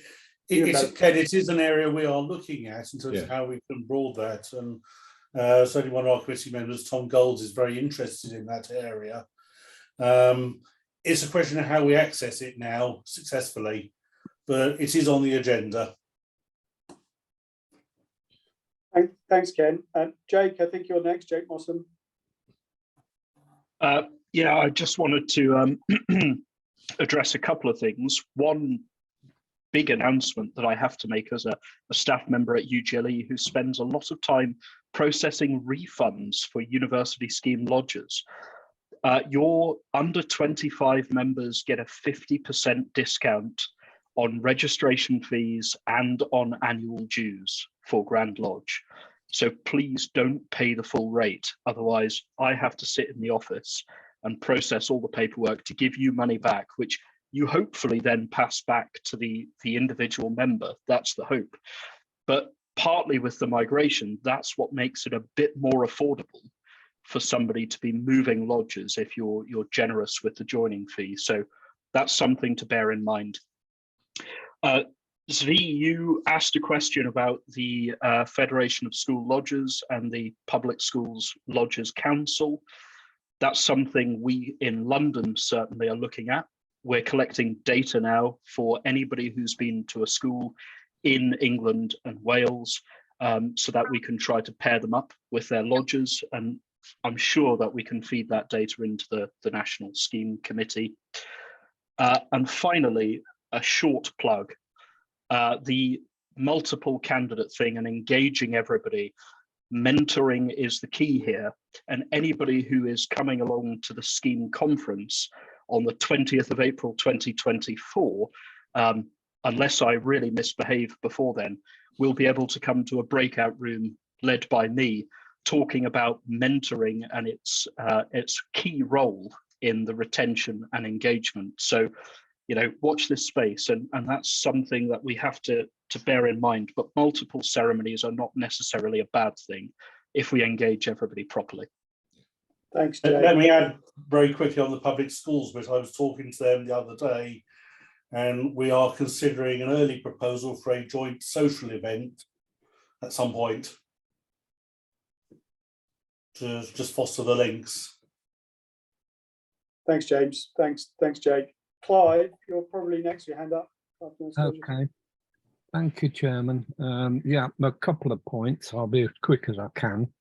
Ken, it is an area we are looking at in terms of how we can broaden that, and certainly one of our committee members, Tom Golds, is very interested in that area. It's a question of how we access it now successfully, but it is on the agenda. Thanks, Ken. Jake, I think you're next. Jake Mossam. Yeah, I just wanted to address a couple of things. One big announcement that I have to make as a staff member at UGLE who spends a lot of time processing refunds for university scheme lodges. Your under 25 members get a 50% discount on registration fees and on annual dues for Grand Lodge. So please don't pay the full rate. Otherwise, I have to sit in the office and process all the paperwork to give you money back, which you hopefully then pass back to the individual member. That's the hope. But partly with the migration, that's what makes it a bit more affordable for somebody to be moving lodges if you're generous with the joining fee. So that's something to bear in mind. Zvi, you asked a question about the Federation of School Lodges and the Public Schools Lodges Council. That's something we in London certainly are looking at. We're collecting data now for anybody who's been to a school in England and Wales, so that we can try to pair them up with their lodges, and I'm sure that we can feed that data into the National Scheme Committee. And finally, a short plug. The multiple candidate thing and engaging everybody, mentoring is the key here. And anybody who is coming along to the scheme conference on the 20th of April 2024, unless I really misbehave before then, will be able to come to a breakout room led by me, talking about mentoring and its key role in the retention and engagement. So, you know, watch this space, and that's something that we have to bear in mind. But multiple ceremonies are not necessarily a bad thing if we engage everybody properly. Thanks, Jay. Let me add very quickly on the public schools, but I was talking to them the other day, and we are considering an early proposal for a joint social event at some point to just foster the links. Thanks, James. Thanks, Jake. Clive, you're probably next. Your hand up. Okay. Thank you, Chairman. Yeah, a couple of points. I'll be as quick as I can.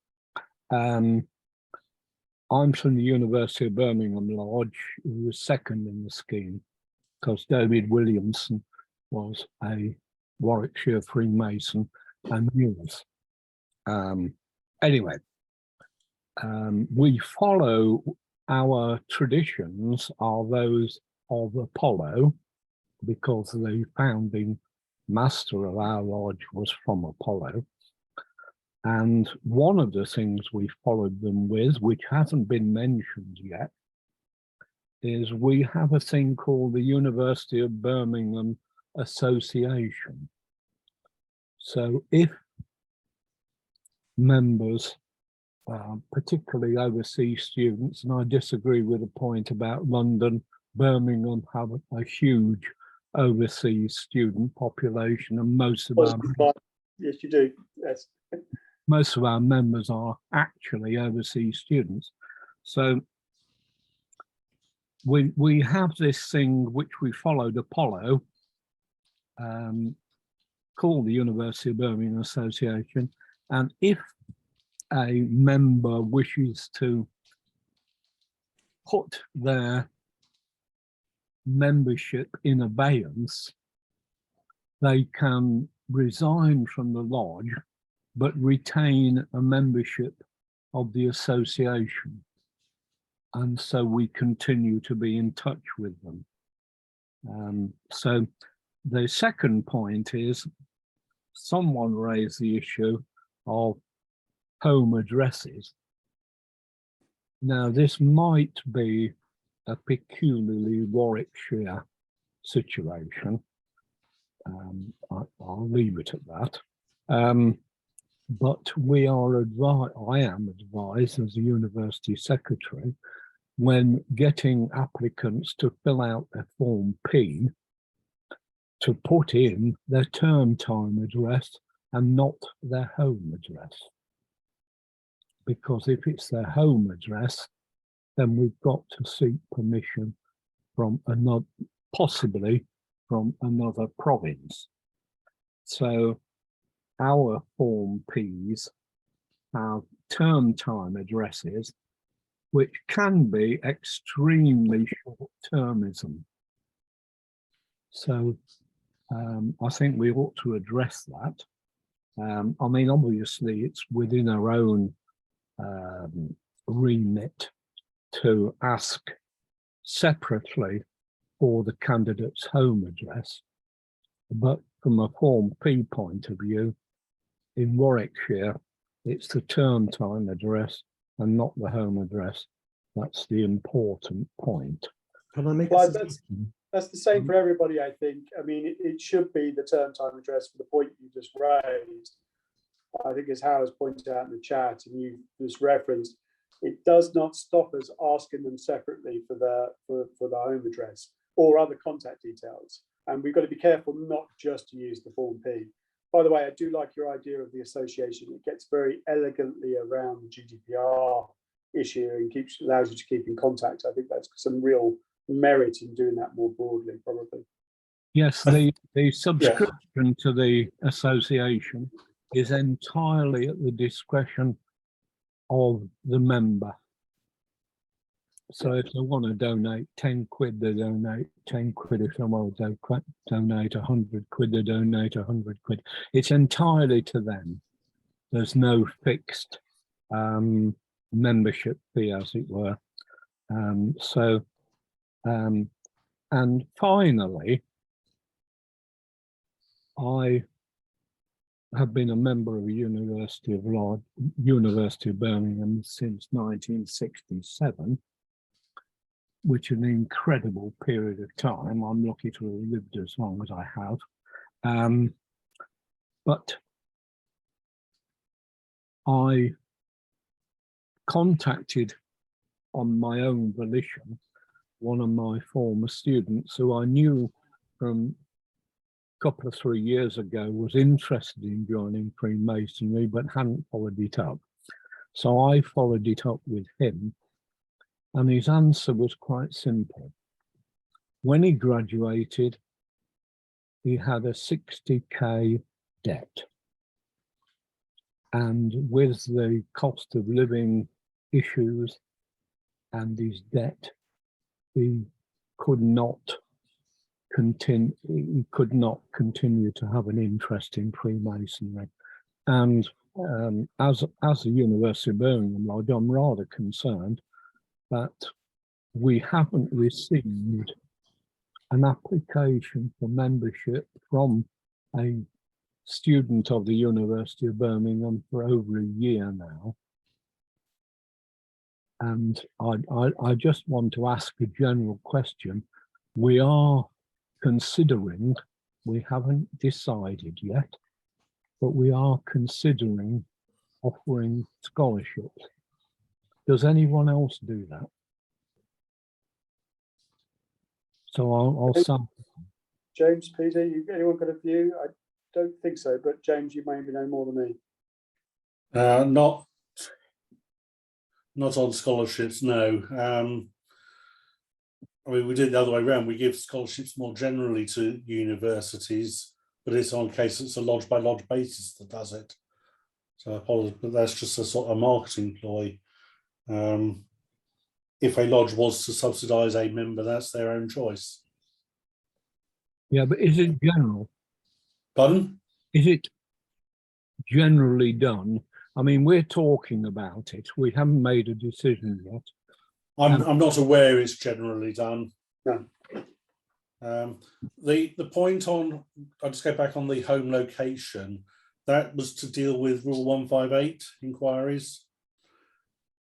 I'm from the University of Birmingham Lodge, who was second in the scheme, because David Williamson was a Warwickshire Freemason and Hughes. Anyway, we follow our traditions are those of Apollo, because the founding master of our lodge was from Apollo. And one of the things we followed them with, which hasn't been mentioned yet, is we have a thing called the University of Birmingham Association. So if members, particularly overseas students, and I disagree with the point about London, Birmingham have a huge overseas student population, and most of our yes, you do. Yes. Most of our members are actually overseas students. So we have this thing which we followed Apollo, called the University of Birmingham Association, And if a member wishes to put their membership in abeyance, they can resign from the lodge, but retain a membership of the association. And so we continue to be in touch with them. So the second point is, someone raised the issue of home addresses. Now, this might be a peculiarly Warwickshire situation. I'll leave it at that. But we are I am advised as a university secretary, when getting applicants to fill out their Form P, to put in their term time address and not their home address. Because if it's their home address, then we've got to seek permission from another, possibly from another province. So our Form Ps have term time addresses, which can be extremely short-termism. So I think we ought to address that. I mean, obviously, it's within our own remit to ask separately for the candidate's home address. But from a Form P point of view, in Warwickshire, it's the term time address and not the home address. That's the important point. Can I make Well, a suggestion? that's the same for everybody, I think. I mean, it should be the term time address for the point you just raised. I think as Howard's pointed out in the chat and you just referenced, it does not stop us asking them separately for the home address or other contact details. And we've got to be careful not just to use the Form P. By the way, I do like your idea of the association. It gets very elegantly around the GDPR issue and allows you to keep in contact. I think that's some real merit in doing that more broadly, probably. Yes, the subscription to the association is entirely at the discretion of the member. So if they want to donate 10 quid, they donate 10 quid. If they want to donate 100 quid, they donate 100 quid. It's entirely to them. There's no fixed membership fee, as it were. And finally, I have been a member of the University of Birmingham since 1967, which is an incredible period of time. I'm lucky to have lived as long as I have. But I contacted on my own volition one of my former students who I knew from couple of 3 years ago was interested in joining Freemasonry but hadn't followed it up. So I followed it up with him, and his answer was quite simple. When he graduated, he had a 60k debt, and with the cost of living issues and his debt, he could not continue to have an interest in Freemasonry. And as the University of Birmingham Lodge, I'm rather concerned that we haven't received an application for membership from a student of the University of Birmingham for over a year now. And I just want to ask a general question. We are considering, we haven't decided yet, but we are considering offering scholarships. Does anyone else do that? So I'll start. James, Peter, anyone got a view? I don't think so, but James, you maybe know more than me. Not on scholarships, no. I mean, we did it the other way around. We give scholarships more generally to universities, but it's on case it's a lodge by lodge basis that does it. So I apologize, but that's just a sort of marketing ploy. If a lodge was to subsidise a member, that's their own choice. Yeah, but is it general? Pardon? Is it generally done? I mean, we're talking about it. We haven't made a decision yet. I'm not aware it's generally done. No. The point on, I'll just go back on the home location, that was to deal with Rule 158 inquiries,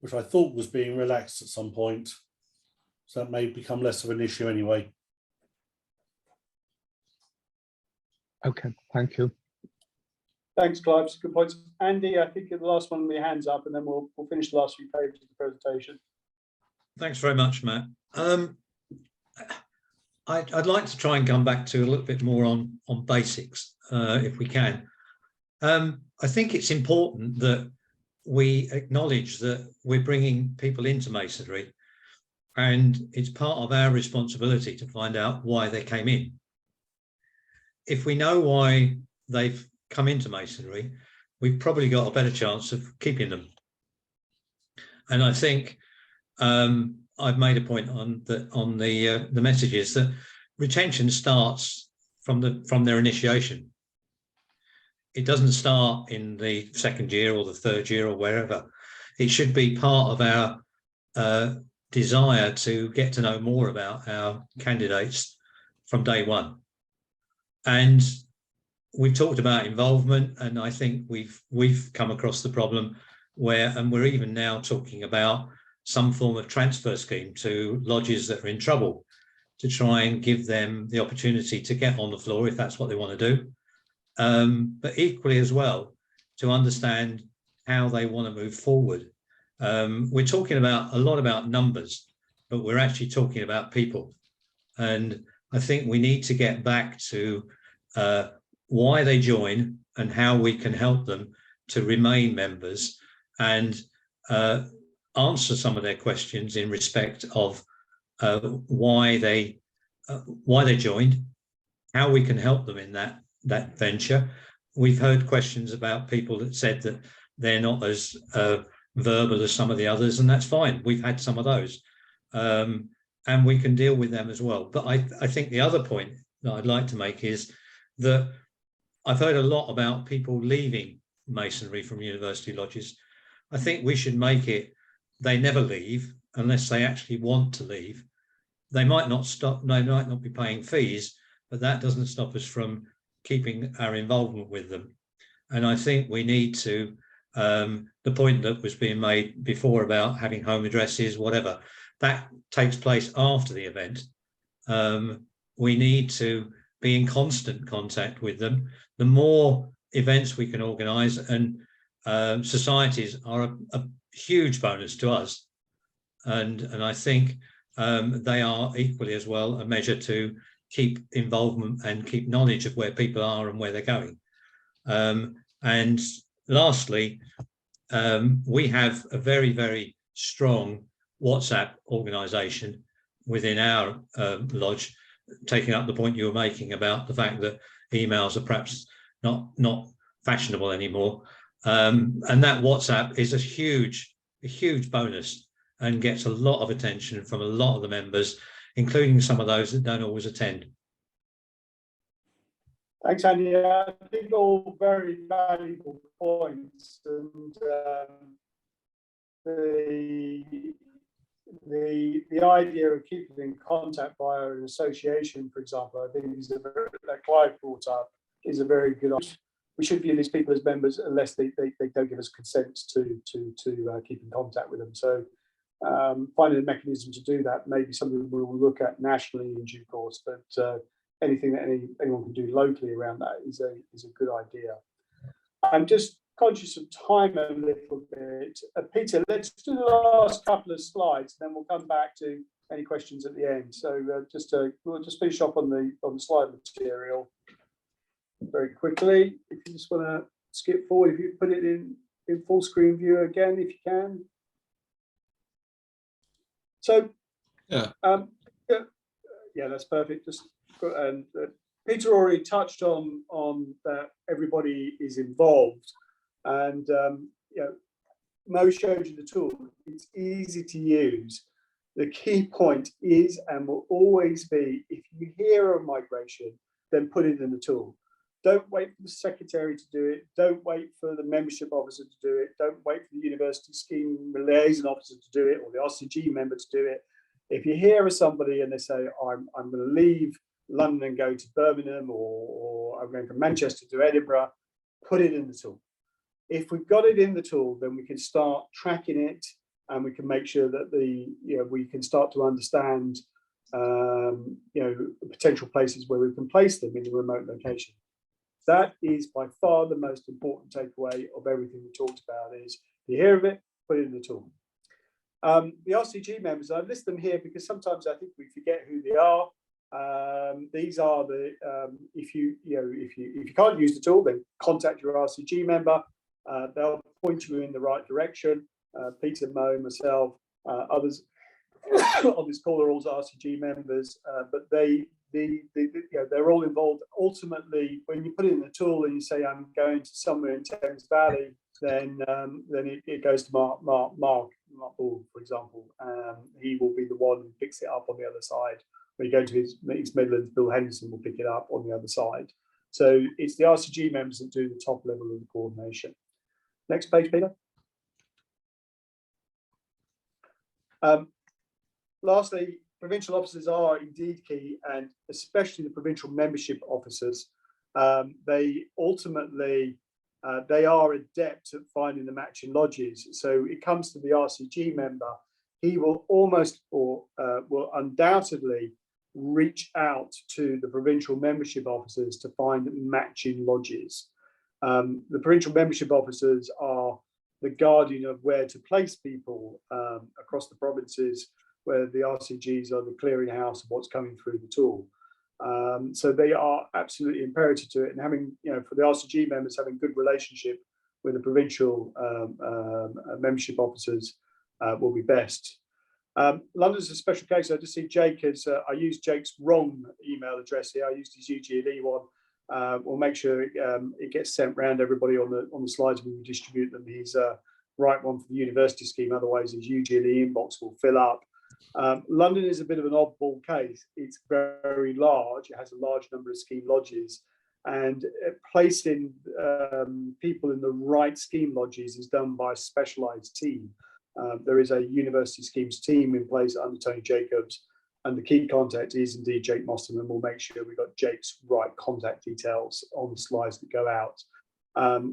which I thought was being relaxed at some point. So that may become less of an issue anyway. Okay, thank you. Thanks, Clive. Good points. Andy, I think you're the last one with your hands up, and then we'll finish the last few pages of the presentation. Thanks very much, Matt. I'd like to try and come back to a little bit more on basics, if we can. I think it's important that we acknowledge that we're bringing people into masonry, and it's part of our responsibility to find out why they came in. If we know why they've come into masonry, we've probably got a better chance of keeping them. And I think I've made a point on the messages that retention starts from their initiation. It doesn't start in the second year or the third year or wherever. It should be part of our desire to get to know more about our candidates from day one. And we've talked about involvement, and I think we've come across the problem where, and we're even now talking about some form of transfer scheme to lodges that are in trouble, to try and give them the opportunity to get on the floor if that's what they want to do. But equally as well, to understand how they want to move forward. We're talking about a lot about numbers, but we're actually talking about people. And I think we need to get back to why they join and how we can help them to remain members, and answer some of their questions in respect of why they joined, how we can help them in that venture. We've heard questions about people that said that they're not as verbal as some of the others, and that's fine. We've had some of those, and we can deal with them as well. But I think the other point that I'd like to make is that I've heard a lot about people leaving masonry from university lodges. I think we should make it they never leave unless they actually want to leave. They might not stop, they might not be paying fees, but that doesn't stop us from keeping our involvement with them. And I think we need to, the point that was being made before about having home addresses, whatever, that takes place after the event. We need to be in constant contact with them. The more events we can organise, and societies are a huge bonus to us. And I think they are equally as well a measure to keep involvement and keep knowledge of where people are and where they're going. And lastly, we have a very, very strong WhatsApp organisation within our lodge, taking up the point you were making about the fact that emails are perhaps not fashionable anymore. And that WhatsApp is a huge bonus and gets a lot of attention from a lot of the members, including some of those that don't always attend. Thanks, Andy. I think all very valuable points, and the idea of keeping in contact via an association, for example, I think is that Clive brought up, is a very good idea. We should view these people as members unless they don't give us consent to keep in contact with them. So finding a mechanism to do that may be something we will look at nationally in due course, but anything that anyone can do locally around that is a good idea. I'm just conscious of time a little bit. Peter, let's do the last couple of slides, and then we'll come back to any questions at the end. So we'll just finish off on the slide material very quickly. If you just want to skip forward, if you put it in full screen view again, if you can. So yeah, that's perfect. Just and Peter already touched on that everybody is involved, And Mo showed you the tool. It's easy to use. The key point is and will always be, if you hear of migration, then put it in the tool. Don't wait for the secretary to do it. Don't wait for the membership officer to do it. Don't wait for the university scheme liaison officer to do it, or the RCG member to do it. If you hear of somebody and they say, I'm going to leave London and go to Birmingham, or I'm going from Manchester to Edinburgh, put it in the tool. If we've got it in the tool, then we can start tracking it, and we can make sure that we can start to understand potential places where we can place them in a remote location. That is by far the most important takeaway of everything we talked about. Is if you hear of it, put it in the tool. The RCG members, I list them here because sometimes I think we forget who they are. These are the if you can't use the tool, then contact your RCG member. They'll point you in the right direction. Peter, Mo, myself, others on this call are all RCG members, but they're all involved. Ultimately, when you put it in the tool and you say I'm going to somewhere in Thames Valley, then it goes to Mark Ball, for example. He will be the one who picks it up on the other side. When you go to his East Midlands, Bill Henderson will pick it up on the other side. So it's the RCG members that do the top level of the coordination. Next page, Peter. Lastly, provincial officers are indeed key, and especially the provincial membership officers. They ultimately they are adept at finding the matching lodges. So it comes to the RCG member, he will almost or will undoubtedly reach out to the provincial membership officers to find matching lodges. The provincial membership officers are the guardian of where to place people across the provinces, where the RCGs are the clearinghouse of what's coming through the tool. So they are absolutely imperative to it, and having, for the RCG members, having good relationship with the provincial membership officers will be best. London's a special case. I just see Jake has, I used Jake's wrong email address here. I used his UGLE one. We'll make sure it gets sent round everybody on the slides when we distribute them. He's right one for the university scheme, otherwise his UGLE inbox will fill up. London is a bit of an oddball case. It's very large. It has a large number of scheme lodges, and placing people in the right scheme lodges is done by a specialised team. There is a university schemes team in place under Tony Jacobs, and the key contact is indeed Jake Moston, and we'll make sure we've got Jake's right contact details on the slides that go out.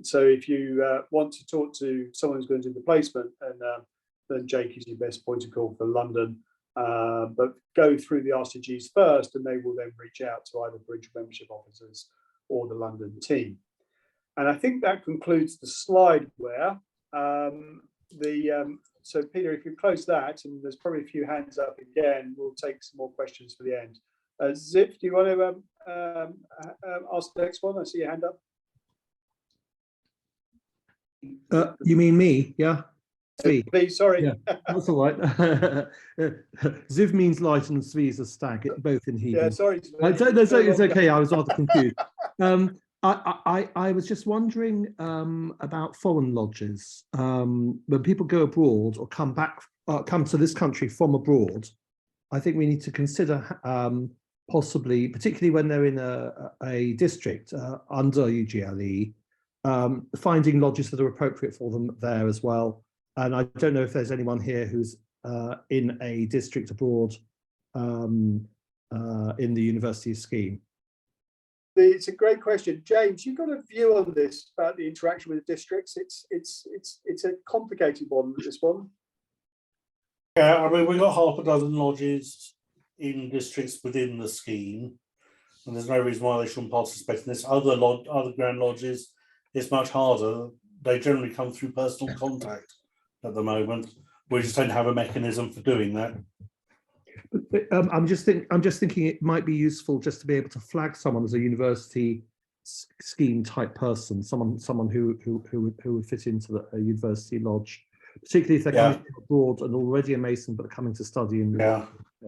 So if you want to talk to someone who's going to do the placement, then Jake is your best point of call for London. But go through the RCGs first, and they will then reach out to either provincial membership officers or the London team. And I think that concludes the slide where so Peter, if you close that, and there's probably a few hands up again, we'll take some more questions for the end. Zip, do you want to ask the next one? I see your hand up. You mean me? Yeah. Please, sorry. Yeah, that's all right. Ziv means light and Zvi is a stag, both in Hebrew. Yeah, sorry. It's okay. I was rather confused. I was just wondering about foreign lodges. When people go abroad or come to this country from abroad, I think we need to consider possibly, particularly when they're in a district under UGLE, finding lodges that are appropriate for them there as well. And I don't know if there's anyone here who's in a district abroad in the university scheme. It's a great question, James. You've got a view on this about the interaction with the districts. It's a complicated one. This one. Yeah, I mean, we've got half a dozen lodges in districts within the scheme, and there's no reason why they shouldn't participate in this. Other grand lodges, it's much harder. They generally come through personal contact at the moment. We just don't have a mechanism for doing that. I'm just thinking it might be useful just to be able to flag someone as a university scheme type person, someone who would fit into a university lodge, particularly if they're coming abroad and already a Mason but coming to study in. Yeah,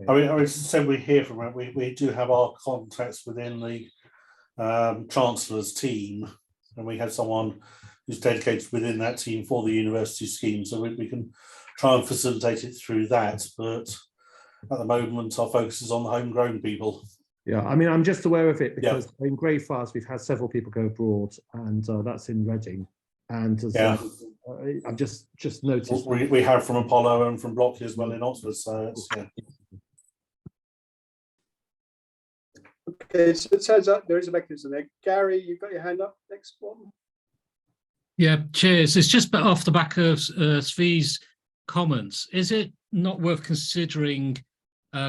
I mean, so we hear from it. We do have our contacts within the Chancellor's team, and we had someone who's dedicated within that team for the university scheme. So we can try and facilitate it through that. But at the moment, our focus is on the homegrown people. Yeah, I mean, I'm just aware of it because in Greyfriars we've had several people go abroad, and that's in Reading. And I've just noticed. We have from Apollo and from Blockley as well in Oxford. So it's, Okay, so it turns out there is a mechanism there. Gary, you've got your hand up. Next one. Yeah, cheers. It's just off the back of Svi's comments. Is it not worth considering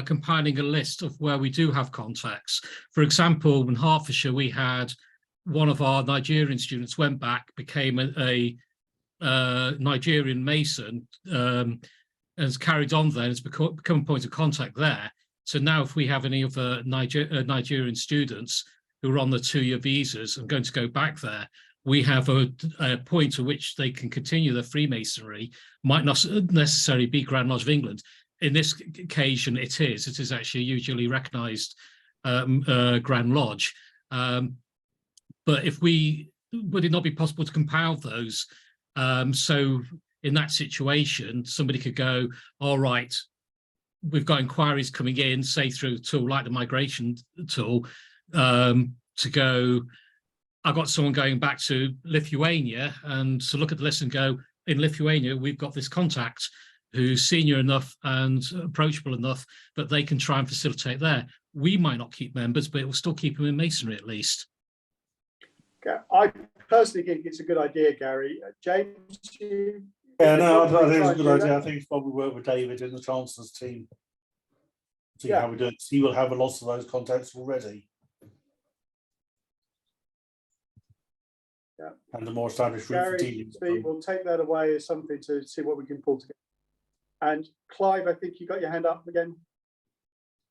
compiling a list of where we do have contacts? For example, in Hertfordshire, we had one of our Nigerian students went back, became a Nigerian Mason, and has carried on there, and it's become a point of contact there. So now if we have any other Nigerian students who are on the 2-year visas and going to go back there, we have a point at which they can continue their Freemasonry. Might not necessarily be Grand Lodge of England. In this occasion, it is actually a usually recognised Grand Lodge. But would it not be possible to compile those? So in that situation, somebody could go, all right, we've got inquiries coming in, say through a tool like the migration tool, to go, I've got someone going back to Lithuania, and to look at the list and go, in Lithuania, we've got this contact who's senior enough and approachable enough that they can try and facilitate there. We might not keep members, but it will still keep them in Masonry at least. I personally think it's a good idea, Gary. James, yeah, no, I think it's a good idea. I think it's probably work with David in the Chancellor's team. See how we do it. He will have a lot of those contacts already. Yeah. And the more established route for dealing. We'll take that away as something to see what we can pull together. And Clive, I think you got your hand up again.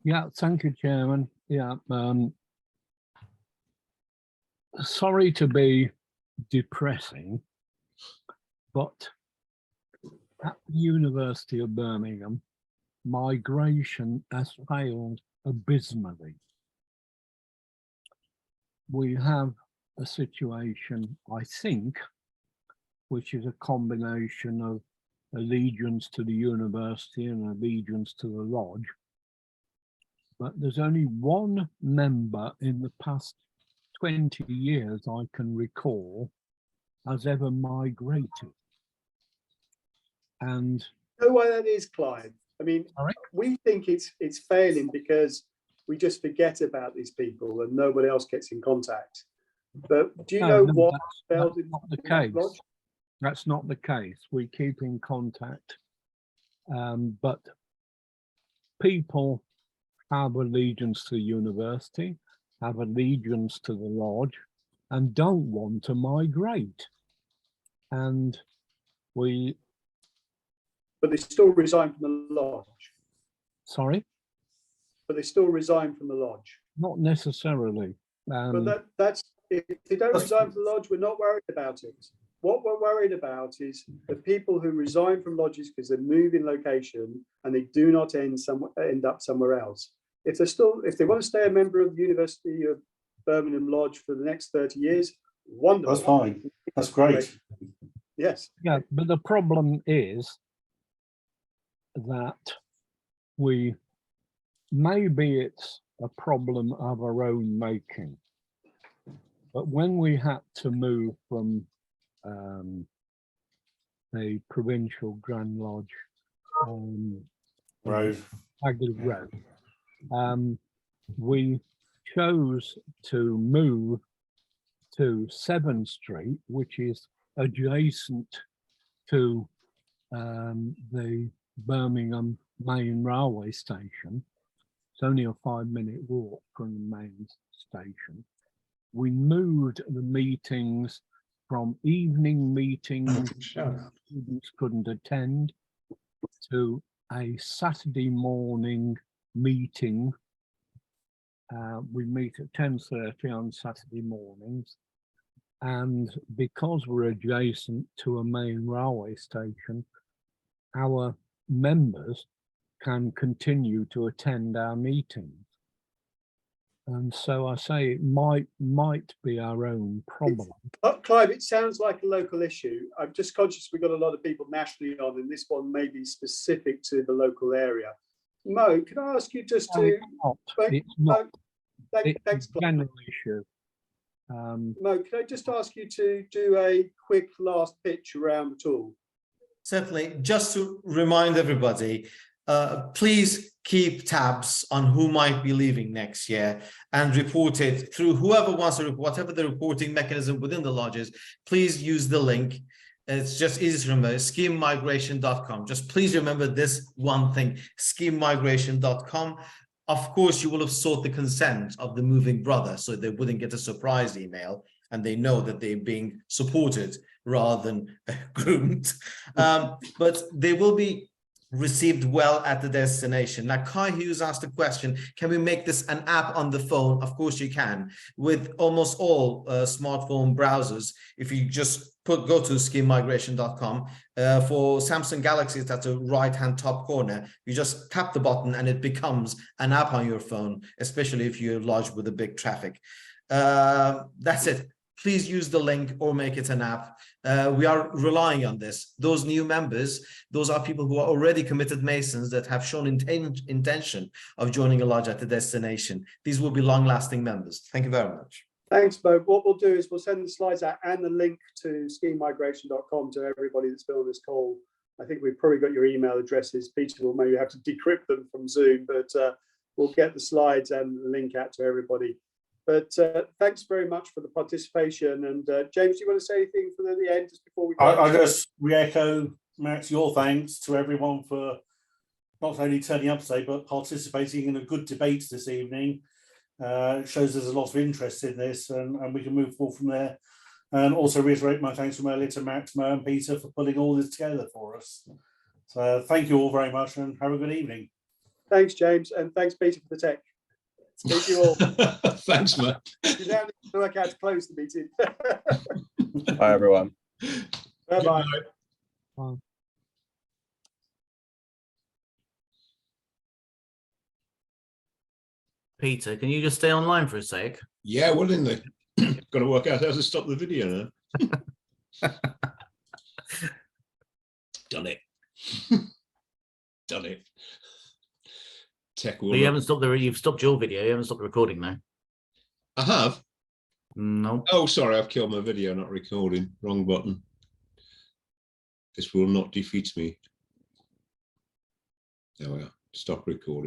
Yeah, thank you, Chairman. Yeah, sorry to be depressing, but at the University of Birmingham, migration has failed abysmally. We have a situation, I think, which is a combination of allegiance to the university and allegiance to the lodge. But there's only one member in the past 20 years I can recall has ever migrated. And you know why that is, Clive? I mean, we think it's failing because we just forget about these people and nobody else gets in contact. But do you know what failed in the case? That's not the case. We keep in contact, but people have allegiance to the university, have allegiance to the lodge, and don't want to migrate. And but they still resign from the lodge. Sorry? But they still resign from the lodge. Not necessarily. But that's if they don't resign from the lodge, we're not worried about it. What we're worried about is the people who resign from lodges because they move in location and they do not end up somewhere else. If they want to stay a member of the University of Birmingham Lodge for the next 30 years, wonderful. That's fine. That's great. Yes. Yeah, but the problem is that maybe it's a problem of our own making. But when we had to move from a provincial Grand Lodge Road, we chose to move to 7th Street, which is adjacent to the Birmingham main railway station. It's only a 5-minute walk from the main station. We moved the meetings from evening meetings students couldn't attend to a Saturday morning meeting. We meet at 10:30 on Saturday mornings. And because we're adjacent to a main railway station, our members can continue to attend our meetings. And so I say it might be our own problem. Clive, it sounds like a local issue. I'm just conscious we've got a lot of people nationally on, and this one may be specific to the local area. Mo, can I ask you just to... It's not. Thanks, It's a Clive. general issue. Mo, can I just ask you to do a quick last pitch around the tool? Certainly, just to remind everybody, please keep tabs on who might be leaving next year and report it through whoever wants to report, whatever the reporting mechanism within the lodges. Please use the link. It's just easy to remember, schememigration.com. Just please remember this one thing, schememigration.com. Of course, you will have sought the consent of the moving brother, so they wouldn't get a surprise email and they know that they're being supported rather than groomed. But they will be received well at the destination. Now, Kai Hughes asked a question, can we make this an app on the phone? Of course you can. With almost all smartphone browsers, if you just go to schememigration.com, for Samsung Galaxies, that's the right-hand top corner. You just tap the button and it becomes an app on your phone, especially if you're lodged with a big traffic. That's it. Please use the link or make it an app. We are relying on this. Those new members, those are people who are already committed Masons that have shown intention of joining a lodge at the destination. These will be long-lasting members. Thank you very much. Thanks, Mo. What we'll do is we'll send the slides out and the link to schememigration.com to everybody that's been on this call. I think we've probably got your email addresses. Peter will maybe have to decrypt them from Zoom, but we'll get the slides and the link out to everybody. But thanks very much for the participation. And James, do you want to say anything for the end just before we go? I just re-echo, Matt, your thanks to everyone for not only turning up today, but participating in a good debate this evening. It shows there's a lot of interest in this and we can move forward from there. And also reiterate my thanks from earlier to Matt, Mo and Peter for putting all this together for us. So thank you all very much and have a good evening. Thanks, James. And thanks, Peter, for the tech. Thank you all. Thanks, Matt. You now need to work out to close the meeting. Bye, everyone. Bye-bye. Bye. Peter, can you just stay online for a sec? Yeah, well, in the got to work out how to stop the video now. Done it. Done it. Tech will. But you haven't stopped you've stopped your video. You haven't stopped the recording now. I have. No. Oh, sorry, I've killed my video, not recording. Wrong button. This will not defeat me. There we are. Stop recording.